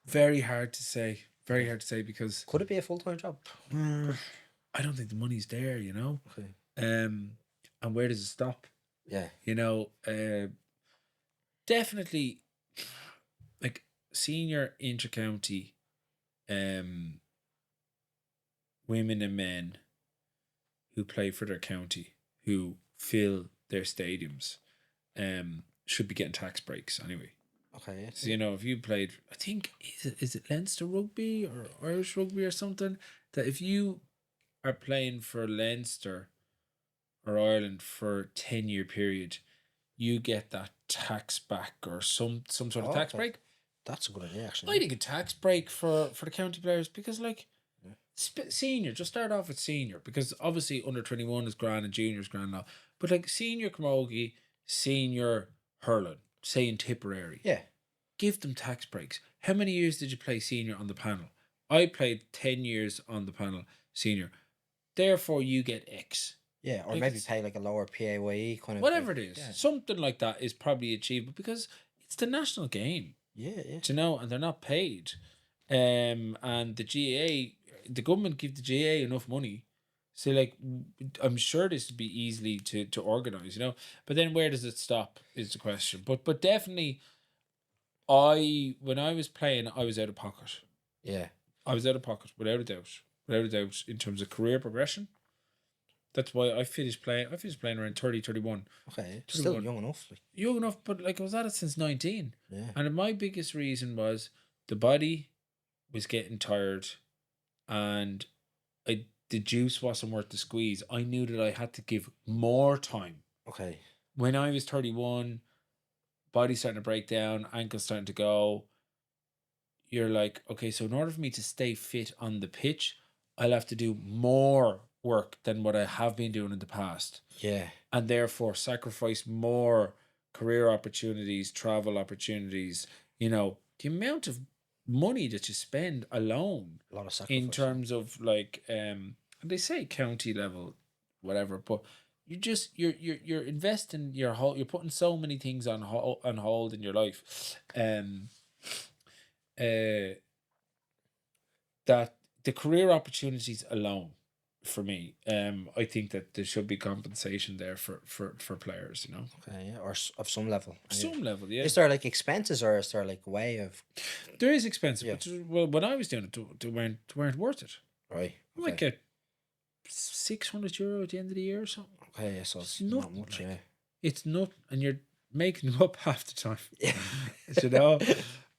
Very hard to say. Very hard to say because... Could it be a full-time job? I don't think the money's there, Okay. And where does it stop? Yeah. Definitely like senior inter-county women and men who play for their county, who fill their stadiums, should be getting tax breaks anyway. Okay. So, if you played, I think, is it Leinster Rugby or Irish Rugby or something, that if you are playing for Leinster or Ireland for a 10-year period, you get that tax back or some sort of tax break. That's a good idea, actually. I think a tax break for the county players because, like, senior, just start off with senior because obviously under 21 is grand and junior is grand now. But, like, senior camogie, senior hurling, say in Tipperary. Yeah. Give them tax breaks. How many years did you play senior on the panel? I played 10 years on the panel senior. Therefore, you get X. Yeah, or maybe pay like a lower PAYE kind of... Whatever it is. Yeah. Something like that is probably achievable because it's the national game. Yeah. And they're not paid. And the GAA, the government give the GAA enough money. So, like, I'm sure this would be easily to organise, But then where does it stop is the question. But definitely, when I was playing, I was out of pocket. Yeah. I was out of pocket, without a doubt. Without a doubt, in terms of career progression. That's why I finished playing around 30, 31. Okay, still young enough. Young enough, but like I was at it since 19. Yeah. And my biggest reason was the body was getting tired and the juice wasn't worth the squeeze. I knew that I had to give more time. Okay. When I was 31, body starting to break down, ankles starting to go, you're like, okay, so in order for me to stay fit on the pitch, I'll have to do more work than what I have been doing in the past. Yeah. And therefore sacrifice more career opportunities, travel opportunities. The amount of money that you spend alone A lot of sacrifice. in terms of like they say county level, whatever, but you're investing your whole, you're putting so many things on hold in your life, that the career opportunities alone, for me, I think that there should be compensation there for players, you know. Okay, yeah, or of some level. Some level, yeah. Is there like expenses, or is there like a way of? There is expensive, Yeah. but well, when I was doing it, they weren't worth it. Right. I might get €600 at the end of the year or something. Okay, yeah, so it's not not much, like- yeah. It's not, and you're making them up half the time. Yeah. You know,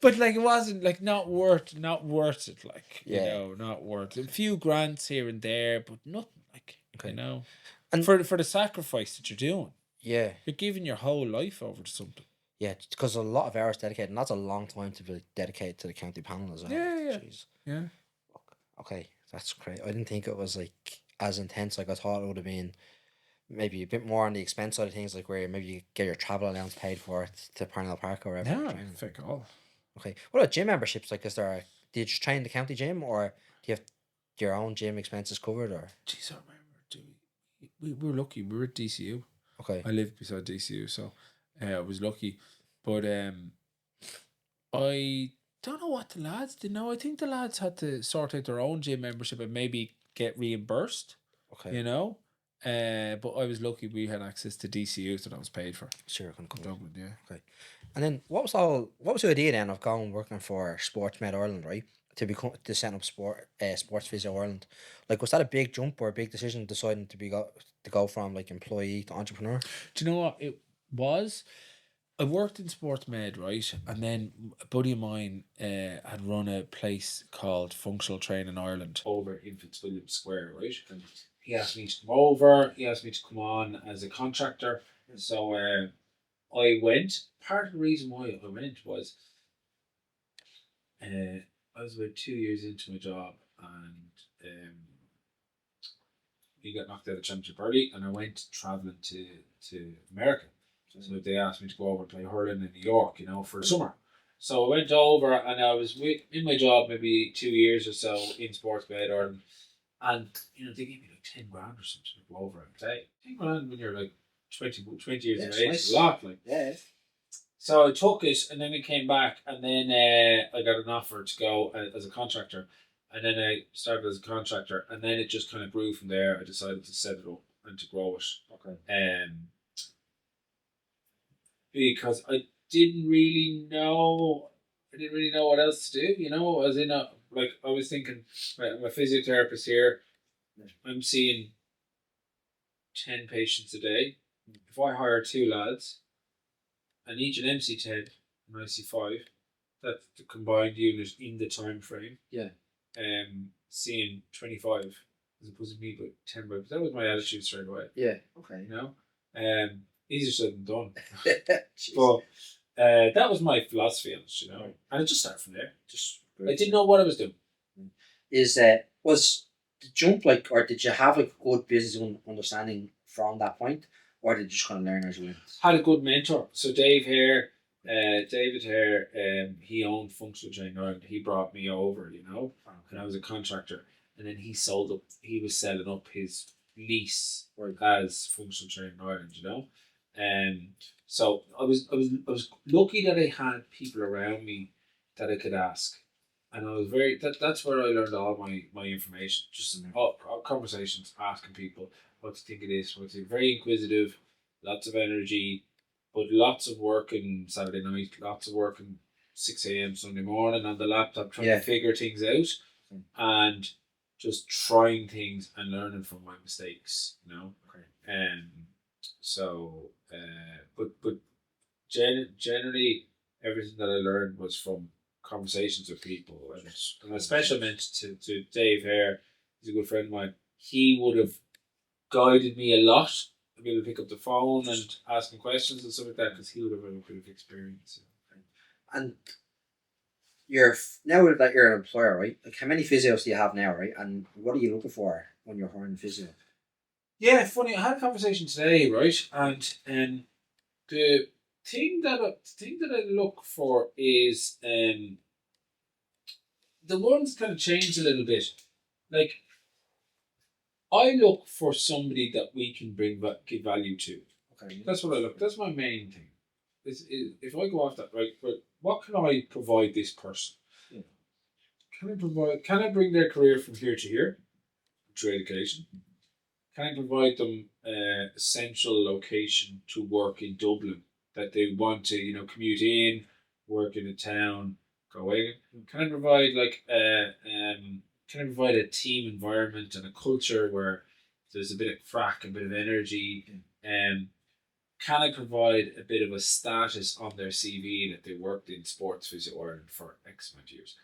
but like it wasn't like not worth it. Like Yeah. you know, not worth it. A few grants here and there, but nothing like Okay. you know. And- And for the sacrifice that you're doing, Yeah, you're giving your whole life over to something. yeah, because a lot of hours dedicated, and that's a long time to be dedicated to the county panel as well. Yeah. Jeez. Yeah. Okay, that's great. I didn't think it was like as intense. Like I thought it would have been maybe a bit more on the expense side of things, like where maybe you get your travel allowance paid for it to Parnell Park or wherever. you're No, training. fuck all. Okay. What about gym memberships? Like, is there? Do you just train the county gym, or do you have your own gym expenses covered? Or Jeez, I remember. We were lucky. We were at DCU. okay, I lived beside DCU, so I was lucky. But I don't know what the lads did. No, I think the lads had to sort out their own gym membership and maybe get reimbursed. okay, You know, but I was lucky. We had access to DCU, so that was paid for. sure, can cover. Dublin, yeah. And then what was the idea then of going working for Sports Med Ireland, right? To set up Sports Physio Ireland. Like, was that a big jump or a big decision deciding to go from like employee to entrepreneur? Do you know what it was? I worked in sports med, right? And then a buddy of mine had run a place called Functional Training Ireland over in Fitzwilliam Square, right? And he asked me to come over. He asked me to come on as a contractor. So I went. Part of the reason why I went was I was about 2 years into my job, and we got knocked out of championship early, and I went traveling to America. So they asked me to go over and play hurling in New York, you know, for the summer. So I went over, and I was in my job maybe 2 years or so in sports med, and you know, they gave me like 10 grand or something to go over and play. 10 grand when you're like 20 years of age is a lot, like. Yeah. So I took it, and then I came back, and then I got an offer to go as a contractor, and then I started as a contractor, and then it just kind of grew from there. I decided to set it up and to grow it. Okay. Because I didn't really know what else to do. You know, I was thinking, right, I'm a physiotherapist here. I'm seeing 10 patients a day. If I hire 2 lads, and each an MC10 and IC5, that's the combined unit in the time frame. Yeah. Seeing 25 as opposed to me about 10 bucks. That was my attitude straight away. Yeah. Okay. You know? Easier said than done. Jeez. But that was my philosophy on it, you know. Right. And it just started from there. Great. I didn't know what I was doing. Was the jump like, or did you have like good business understanding from that point, or did you just kind of learn as you went? Had a good mentor. So David Hare, he owned Functional Training Ireland. He brought me over, you know, and I was a contractor. And then he was selling up his lease as Functional Training Ireland, you know. So I was lucky that I had people around me that I could ask. And I was that's where I learned all my information. Just conversations, asking people what to think of this, very inquisitive, lots of energy, but lots of working Saturday night, lots of working 6 a.m. Sunday morning on the laptop trying to figure things out, and just trying things and learning from my mistakes, you know. So but generally everything that I learned was from conversations with people, and a special mention to Dave Hare. He's a good friend of mine. He would have guided me a lot to be able to pick up the phone and ask him questions and stuff like that, because he would have had a bit of experience. And now that you're an employer, right? Like, how many physios do you have now, right? And what are you looking for when you're hiring a physio? Yeah, funny. I had a conversation today, right? And the thing that I look for is the world's kind of changed a little bit. Like, I look for somebody that we can give value to. Okay. That's what I look. That's my main thing. Is if I go off that, right? But what can I provide this person? Yeah. Can I bring their career from here to here, through education? Can I provide them a central location to work in Dublin that they want to, commute in, work in a town, go away? Can I provide can I provide a team environment and a culture where there's a bit of crack, a bit of energy? Can I provide a bit of a status on their CV that they worked in Sports Physio Ireland for X amount of years?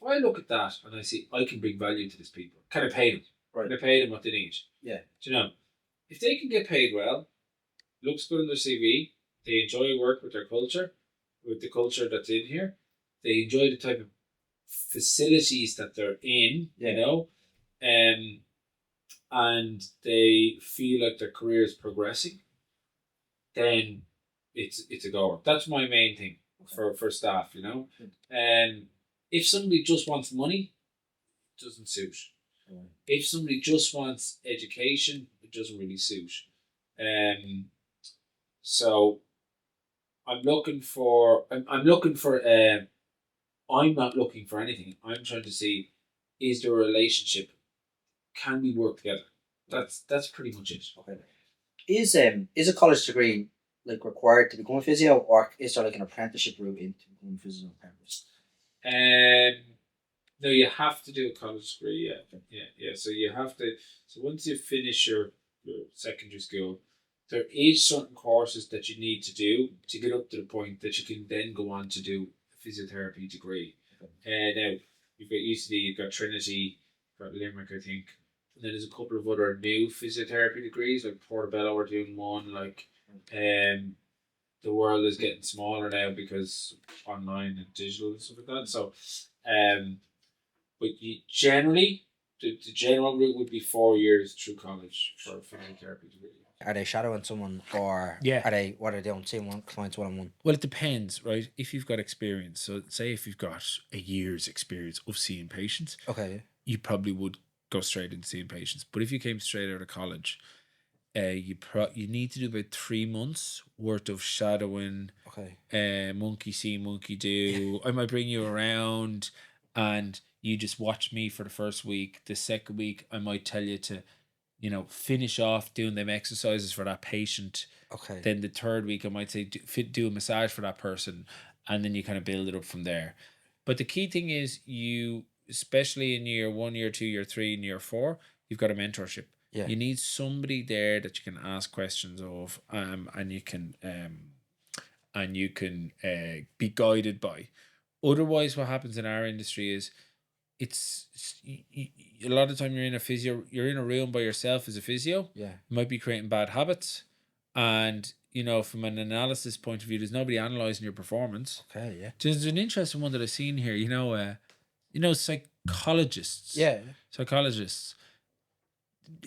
If I look at that and I see I can bring value to these people, can I pay them? Right. Can I pay them what they need? Yeah. Do you know? If they can get paid well, looks good on their CV, they enjoy work with their culture, with the culture that's in here, they enjoy the type of facilities that they're in, and they feel like their career is progressing, then it's a goer. That's my main thing for staff, if somebody just wants money, it doesn't suit. If somebody just wants education, it doesn't really suit. So I'm looking for. I'm looking for. I'm not looking for anything. I'm trying to see, is there a relationship? Can we work together? That's pretty much it. Okay. Is a college degree like required to become a physio, or is there like an apprenticeship route into becoming a physiotherapist? No, you have to do a college degree. Yeah. So you have to. So once you finish your secondary school, there is certain courses that you need to do to get up to the point that you can then go on to do a physiotherapy degree. Now you've got UCD, you've got Trinity, you've got Limerick, I think, and then there's a couple of other new physiotherapy degrees, like Portobello are doing one. The world is getting smaller now because online and digital and stuff like that. So, but you generally, the general route would be 4 years through college for a physiotherapy degree. Are they shadowing someone, or what are they on, seeing clients one-on-one? Well, it depends, right? If you've got experience, so say if you've got a year's experience of seeing patients, you probably would go straight into seeing patients. But if you came straight out of college, you need to do about 3 months worth of shadowing. Monkey see, monkey do. I might bring you around, and you just watch me for the first week. The second week, I might tell you to, finish off doing them exercises for that patient. Then the third week, I might say do a massage for that person, and then you kind of build it up from there. But the key thing is, you, especially in year 1, year 2, year 3, and year 4, you've got a mentorship. Yeah. You need somebody there that you can ask questions of, and you can be guided by. Otherwise, what happens in our industry is, a lot of the time you're in a room by yourself as a physio. Yeah. You might be creating bad habits, and from an analysis point of view, there's nobody analysing your performance. Yeah. There's an interesting one that I've seen here. Psychologists. Yeah. Psychologists.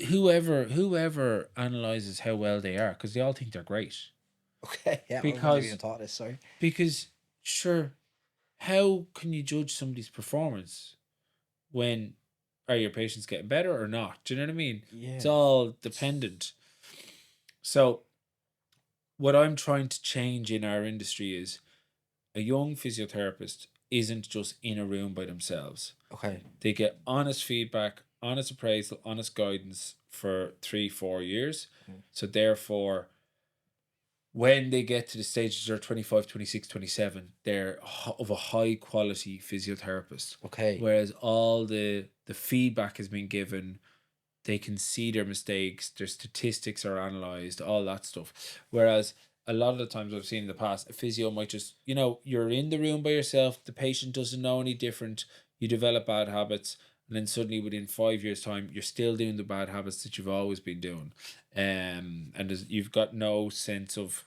Whoever analyzes how well they are, because they all think they're great. Yeah. Because even thought this. Sorry. Because sure, how can you judge somebody's performance when are your patients getting better or not? Do you know what I mean? Yeah. It's all dependent. So, what I'm trying to change in our industry is a young physiotherapist isn't just in a room by themselves. They get honest feedback, honest appraisal, honest guidance for 3-4 years. So therefore, when they get to the stages they're 25, 26, 27, they're of a high quality physiotherapist. Whereas all the feedback has been given, they can see their mistakes, their statistics are analysed, all that stuff. Whereas a lot of the times I've seen in the past, a physio might just, you're in the room by yourself, the patient doesn't know any different, you develop bad habits, and then suddenly within 5 years' time, you're still doing the bad habits that you've always been doing. And you've got no sense of,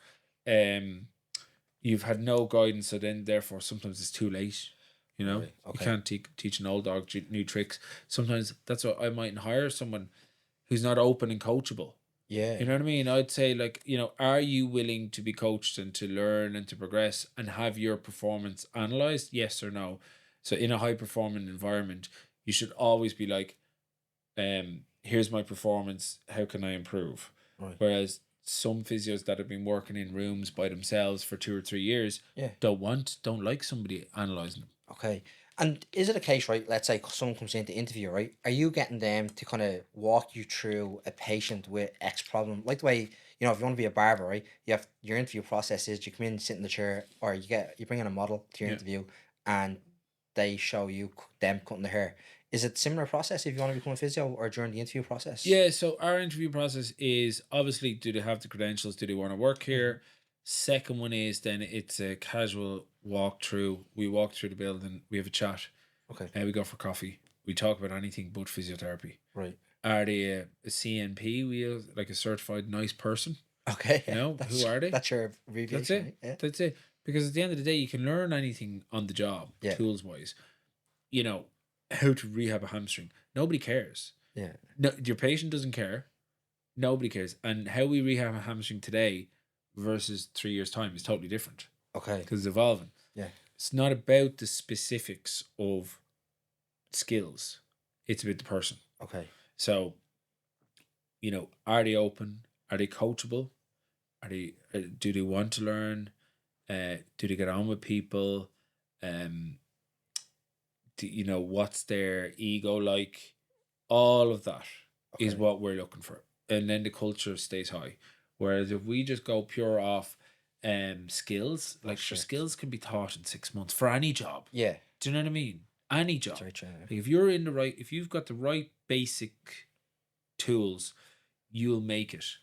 you've had no guidance, so then therefore sometimes it's too late. You can't teach an old dog new tricks. Sometimes that's why I mightn't hire someone who's not open and coachable. Yeah. You know what I mean? I'd say, are you willing to be coached and to learn and to progress and have your performance analysed? Yes or no? So in a high performing environment, you should always be like, here's my performance, how can I improve? Right. Whereas some physios that have been working in rooms by themselves for 2 or 3 years don't like somebody analysing them. Okay. And is it a case, right? Let's say someone comes in to interview, right? Are you getting them to kind of walk you through a patient with X problem? Like the way, you know, if you want to be a barber, right? You have your interview process is you come in, sit in the chair, or you bring in a model to your Yeah. interview, and they show you them cutting the hair. Is it similar process if you want to become a physio, or during the interview process? Yeah, so our interview process is obviously, do they have the credentials? Do they want to work here? Second one is then it's a casual walk through. We walk through the building, we have a chat, Okay. and we go for coffee. We talk about anything but physiotherapy. Right. Are they a CNP, like a certified nice person? Okay. You know, who are they? That's your abbreviation. That's it. Right? Yeah. That's it. Because at the end of the day, you can learn anything on the job, Yeah. tools wise. You know, how to rehab a hamstring. Nobody cares. Yeah. No, your patient doesn't care. Nobody cares. And how we rehab a hamstring today versus 3 years' time is totally different Okay. because it's evolving. Yeah. It's not about the specifics of skills. It's about the person. Okay. So, you know, are they open? Are they coachable? Do they want to learn? Do they get on with people? You know, what's their ego like? All of that is Okay. what we're looking for, and then the culture stays high. Whereas if we just go pure off skills, like sure. skills can be taught in 6 months for any job. Yeah. Do you know what I mean? Any job. That's very true. Like if you've got the right basic tools, you'll make it.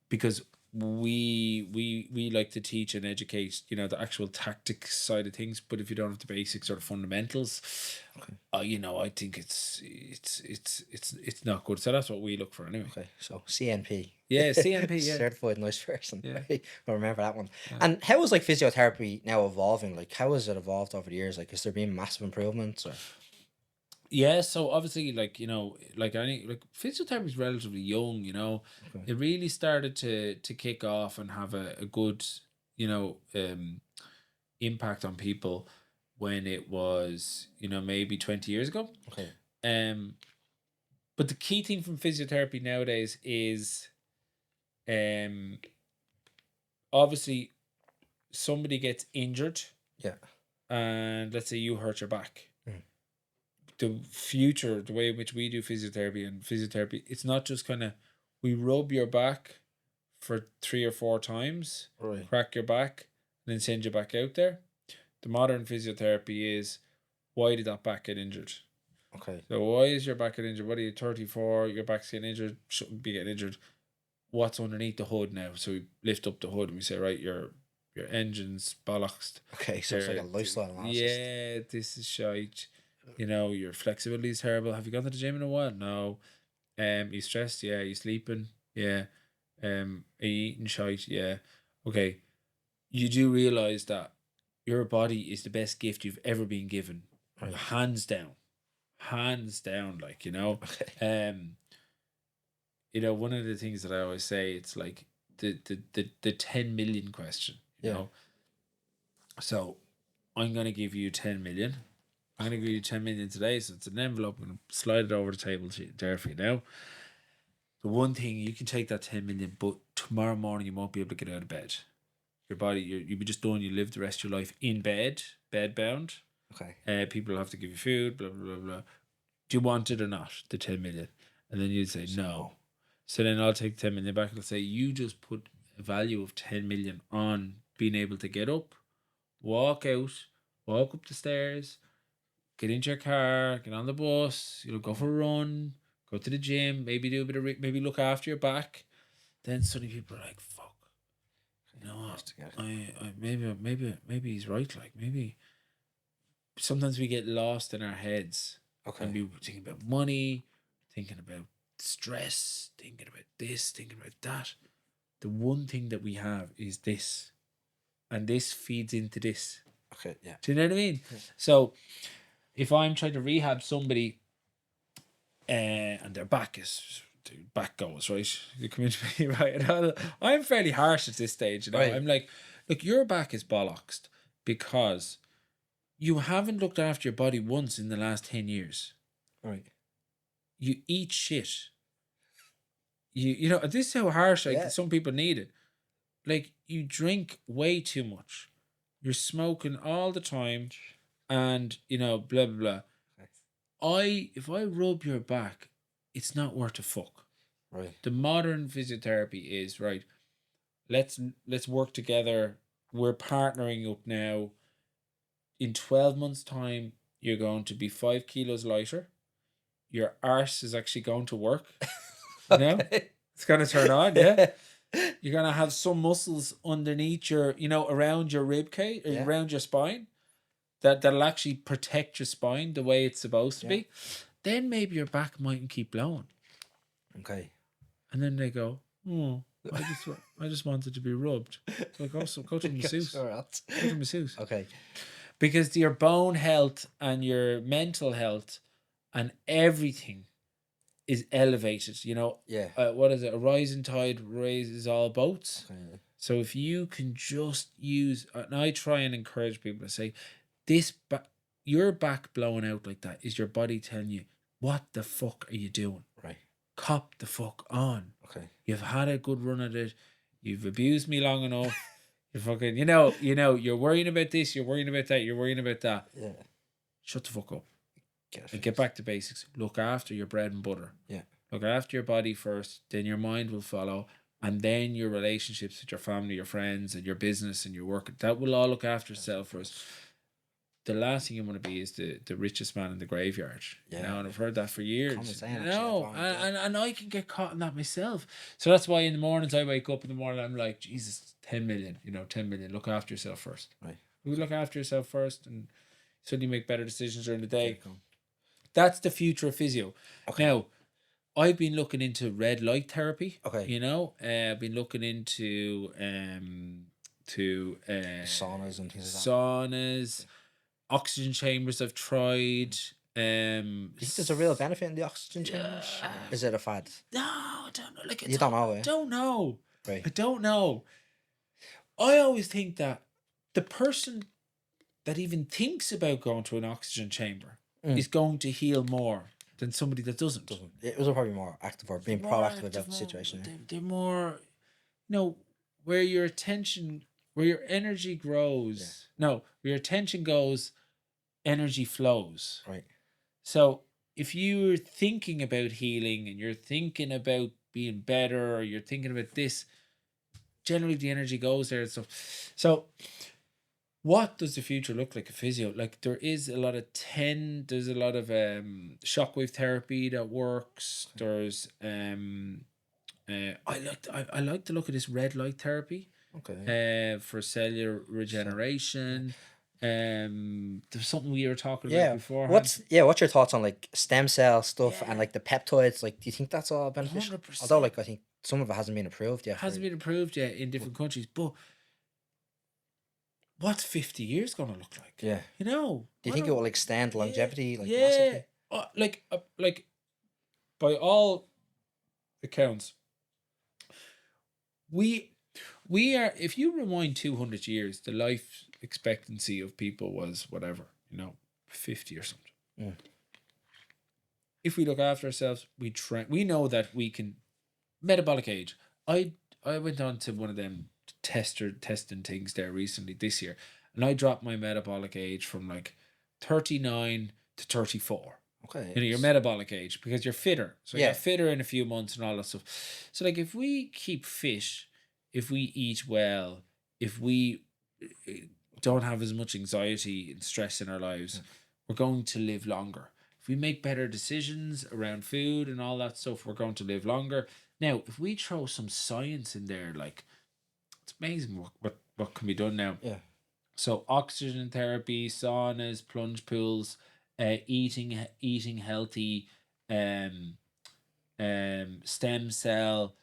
Because we like to teach and educate, you know, the actual tactics side of things. But if you don't have the basics or the fundamentals, you know, I think it's not good. So that's what we look for anyway. Okay, so CNP. Yeah, CNP. Yeah, Certified nice person. Yeah. Right? I'll remember that one. Yeah. And how is like physiotherapy now evolving? Like how has it evolved over the years? Like has there been massive improvements or? Yeah, so obviously, like, you know, like physiotherapy is relatively young, you know. Okay. It really started to kick off and have a good, you know, impact on people when it was, you know, maybe 20 years ago. Okay. But the key thing from physiotherapy nowadays is obviously somebody gets injured. Yeah. And let's say you hurt your back. The future, the way in which we do physiotherapy, it's not just kind of we rub your back for 3 or 4 times, Right. crack your back, and then send you back out there. The modern physiotherapy is, why did that back get injured? Okay. So why is your back getting injured? What are you, 34? Your back's getting injured, shouldn't be getting injured. What's underneath the hood now? So we lift up the hood and we say, right, your engine's bollocks. Okay, so it's like a lifestyle analysis. Yeah, this is shite. You know, your flexibility is terrible. Have you gone to the gym in a while? No. You stressed? Yeah. You sleeping? Yeah. Are you eating shite? Yeah. Okay. You do realise that your body is the best gift you've ever been given. Right. Hands down. Like, you know. Okay. You know, one of the things that I always say, it's like the 10 million question. You know. So I'm gonna give you 10 million. I'm going to give you 10 million today, so it's an envelope. I'm going to slide it over the table there for you now. The one thing, you can take that 10 million, but tomorrow morning you won't be able to get out of bed. Your body, you'll be just done. You live the rest of your life in bed, bed-bound. Okay. People have to give you food, blah, blah, blah, blah. Do you want it or not, the 10 million? And then you'd say no. So then I'll take 10 million back and I'll say, you just put a value of 10 million on being able to get up, walk out, walk up the stairs, get into your car, get on the bus, you know, go for a run, go to the gym, maybe do a bit of maybe look after your back. Then suddenly people are like, "Fuck, you know what? Maybe he's right. Like maybe sometimes we get lost in our heads. Okay. And we were thinking about money, thinking about stress, thinking about this, thinking about that. The one thing that we have is this, and this feeds into this. Okay. Yeah. Do you know what I mean? Yeah. So if I'm trying to rehab somebody and their back goes, right? You come into me, right? I'm fairly harsh at this stage, you know. Right. I'm like, look, your back is bollocksed because you haven't looked after your body once in the last 10 years. Right. You eat shit. You know, this is how harsh some people need it. Like, you drink way too much. You're smoking all the time, and you know, blah blah blah. If I rub your back, it's not worth a fuck. Right. The modern physiotherapy is right. Let's work together. We're partnering up now. In 12 months' time, you're going to be 5 kilos lighter. Your arse is actually going to work. You know? It's going to turn on, yeah? You're going to have some muscles underneath your, you know, around your rib cage, around your spine, that'll actually protect your spine the way it's supposed to be. Then maybe your back mightn't keep blowing. Okay. And then they go, oh, I just wanted to be rubbed. So go to the masseuse. Go to the masseuse. Okay. Because your bone health and your mental health and everything is elevated, you know. Yeah. What is it? A rising tide raises all boats. Okay. So if you can just use, and I try and encourage people to say, your back blowing out like that is your body telling you, what the fuck are you doing? Right. Cop the fuck on. Okay. You've had a good run at it. You've abused me long enough. You're fucking, you know, you're worrying about this, you're worrying about that, you're worrying about that. Yeah. Shut the fuck up. Get back to basics. Look after your bread and butter. Yeah. Look after your body first, then your mind will follow, and then your relationships with your family, your friends, and your business and your work. That will all look after itself first. The last thing you want to be is the richest man in the graveyard. Yeah. You know, and I've heard that for years. Saying, and I can get caught in that myself. So that's why in the mornings I wake up in the morning, I'm like, Jesus, 10 million, 10 million. Look after yourself first. Right. You look after yourself first, and suddenly make better decisions during the day. That's the future of physio. Okay. Now, I've been looking into red light therapy. Okay. You know, I've been looking into saunas and things like that. Saunas, oxygen chambers I've tried. Do you think there's a real benefit in the oxygen chambers? Is it a fad? No, I don't know. Like, you don't know, I don't know. Right. I don't know. I always think that the person that even thinks about going to an oxygen chamber is going to heal more than somebody that doesn't. It was probably more active or being proactive about the situation. They're more, where your attention, where your energy grows. Yeah. No, where your attention goes, energy flows. Right. So if you're thinking about healing and you're thinking about being better, or you're thinking about this, generally the energy goes there and stuff. So what does the future look like a physio? Like, there is a lot of there's a lot of shockwave therapy that works. There's I like to look at this red light therapy. Okay. For cellular regeneration. There's something we were talking about before. What's your thoughts on like stem cell stuff and like the peptides? Like, do you think that's all beneficial? 100%. Although, like, I think some of it hasn't been approved yet. Hasn't been approved yet in different countries, but what's 50 years gonna look like? Yeah. You know. Do you think it will extend longevity? Like, massively? Like by all accounts, we are. If you rewind 200 years, the life expectancy of people was whatever, 50 or something. Mm. If we look after ourselves, we know that we can. Metabolic age. I went on to one of them testing things there recently this year, and I dropped my metabolic age from like 39 to 34. Okay. Your metabolic age, because you're fitter. So you're fitter in a few months and all that stuff. So like, if we keep fit, if we eat well, if we don't have as much anxiety and stress in our lives, we're going to live longer. If we make better decisions around food and all that stuff, we're going to live longer. Now, if we throw some science in there, like, it's amazing what can be done now. Yeah. So oxygen therapy, saunas, plunge pools, eating healthy, stem cell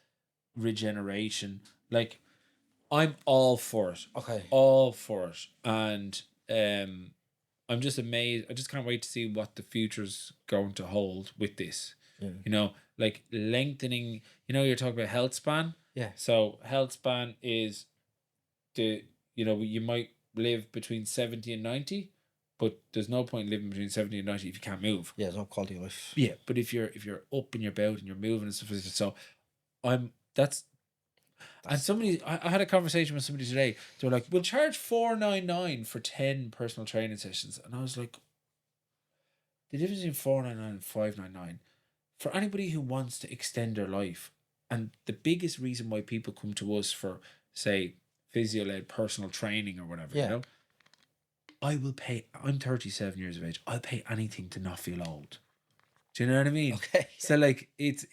regeneration. Like, I'm all for it. Okay. All for it. And I'm just amazed. I just can't wait to see what the future's going to hold with this. Yeah. Like lengthening, you're talking about health span. Yeah. So health span is you might live between 70 and 90. but there's no point living between 70 and 90 if you can't move. Yeah, there's no quality of life. Yeah, but if you're up and you're about and you're moving and stuff like that, so and somebody, I had a conversation with somebody today. They were like, "We'll charge $499 for 10 personal training sessions," and I was like, the difference between $499 and $599 for anybody who wants to extend their life, and the biggest reason why people come to us for, say, physio-led personal training or whatever, you know, I will pay. I'm 37 years of age. I'll pay anything to not feel old. Do you know what I mean? Okay. So like, it's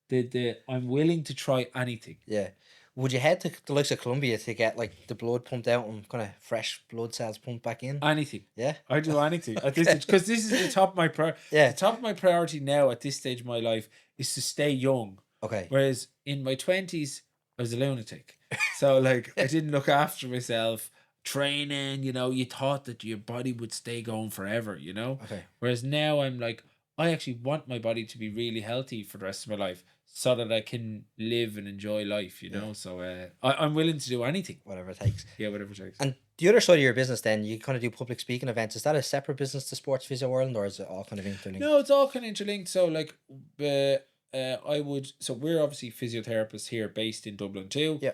the I'm willing to try anything. Yeah. Would you head to the likes of Colombia to get like the blood pumped out and kind of fresh blood cells pumped back in? Anything. Yeah. I do anything at this stage, because this is the top of my Yeah. the top of my priority now at this stage of my life is to stay young. Okay. Whereas in my 20s, I was a lunatic. So like, I didn't look after myself. Training, you know, you thought that your body would stay going forever, you know. Okay. Whereas now I'm like, I actually want my body to be really healthy for the rest of my life, so that I can live and enjoy life, you know. So I'm willing to do anything, Whatever it takes. Yeah, whatever it takes. And the other side of your business, then, you kind of do public speaking events. Is that a separate business to Sports Physio Ireland, or is it all kind of interlinked? No, it's all kind of interlinked. So like, we're obviously physiotherapists here based in Dublin too. Yeah.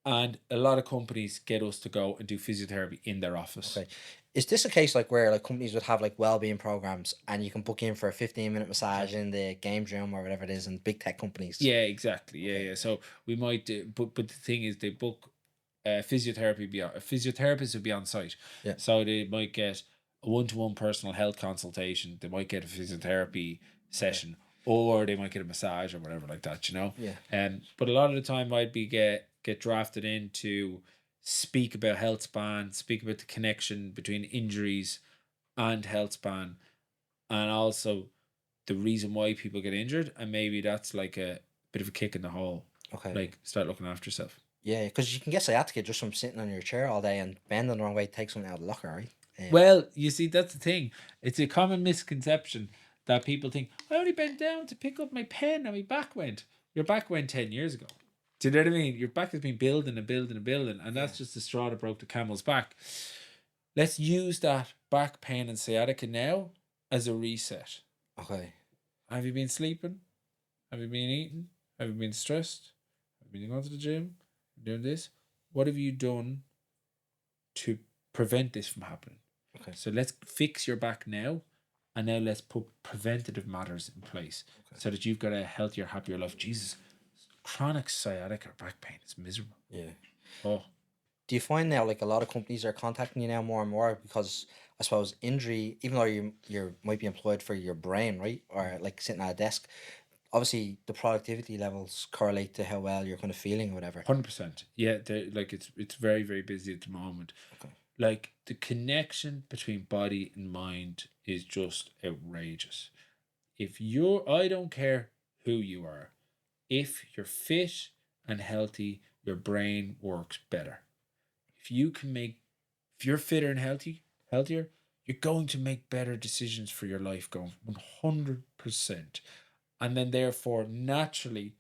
And a lot of companies get us to go and do physiotherapy in their office. Okay. Is this a case like where like companies would have like well-being programs and you can book in for a 15-minute massage in the games room or whatever it is in big tech companies? Yeah, exactly. Yeah. So we might do, but the thing is, they book a physiotherapist would be on site. Yeah. So they might get a one-to-one personal health consultation. They might get a physiotherapy session, or they might get a massage or whatever like that, you know. Yeah. But a lot of the time I'd be get drafted in to speak about health span, speak about the connection between injuries and health span, and also the reason why people get injured, and maybe that's like a bit of a kick in the hole. Okay. Like, start looking after yourself. Yeah, because you can get sciatica just from sitting on your chair all day and bending the wrong way to take something out of the locker, right? Well, you see, that's the thing. It's a common misconception that people think, I only bent down to pick up my pen and my back went. Your back went 10 years ago. Do you know what I mean? Your back has been building and building and building, and that's just the straw that broke the camel's back. Let's use that back pain and sciatica now as a reset. Okay. Have you been sleeping? Have you been eating? Have you been stressed? Have you been going to the gym? Doing this? What have you done to prevent this from happening? Okay. So let's fix your back now, and now let's put preventative matters in place so that you've got a healthier, happier life. Jesus, chronic sciatica or back pain is miserable. Yeah. Oh. Do you find now like a lot of companies are contacting you now more and more because I suppose injury, even though you might be employed for your brain, right, or like sitting at a desk, obviously the productivity levels correlate to how well you're kind of feeling or whatever. 100%. Yeah, like it's very, very busy at the moment. Okay. Like, the connection between body and mind is just outrageous. I don't care who you are, if you're fit and healthy, your brain works better. If you're fitter and healthier, you're going to make better decisions for your life going 100%. And then therefore, naturally,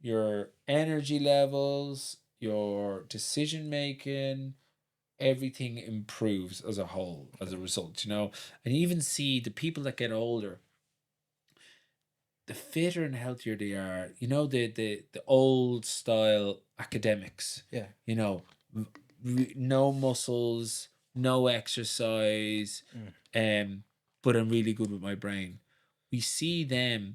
your energy levels, your decision making, everything improves as a whole, as a result, you know. And you even see the people that get older, the fitter and healthier they are, you know, the old style academics. Yeah. You know, no muscles, no exercise, but I'm really good with my brain. We see them,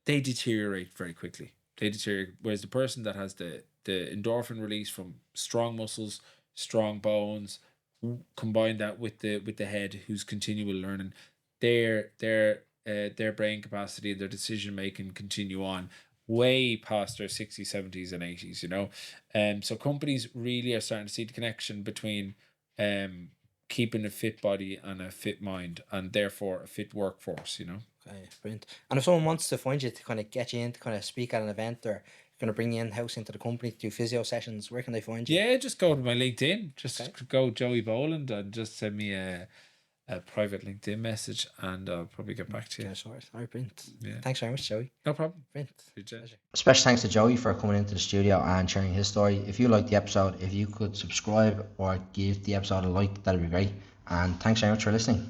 they deteriorate very quickly. Whereas the person that has the endorphin release from strong muscles, strong bones, combine that with the head who's continual learning, their brain capacity and their decision making continue on way past their 60s, 70s and 80s, you know. So companies really are starting to see the connection between keeping a fit body and a fit mind, and therefore a fit workforce, you know. Okay, brilliant. And if someone wants to find you to kind of get you in to kind of speak at an event, or going to bring you in-house into the company to do physio sessions, where can they find you? Yeah, just go to my LinkedIn. Just go Joey Boland and just send me a private LinkedIn message, and I'll probably get back to you. Yeah, sorry. All right, brilliant. Yeah. Thanks very much, Joey. No problem. Brilliant. Pleasure. Special thanks to Joey for coming into the studio and sharing his story. If you liked the episode, if you could subscribe or give the episode a like, that'd be great. And thanks very much for listening.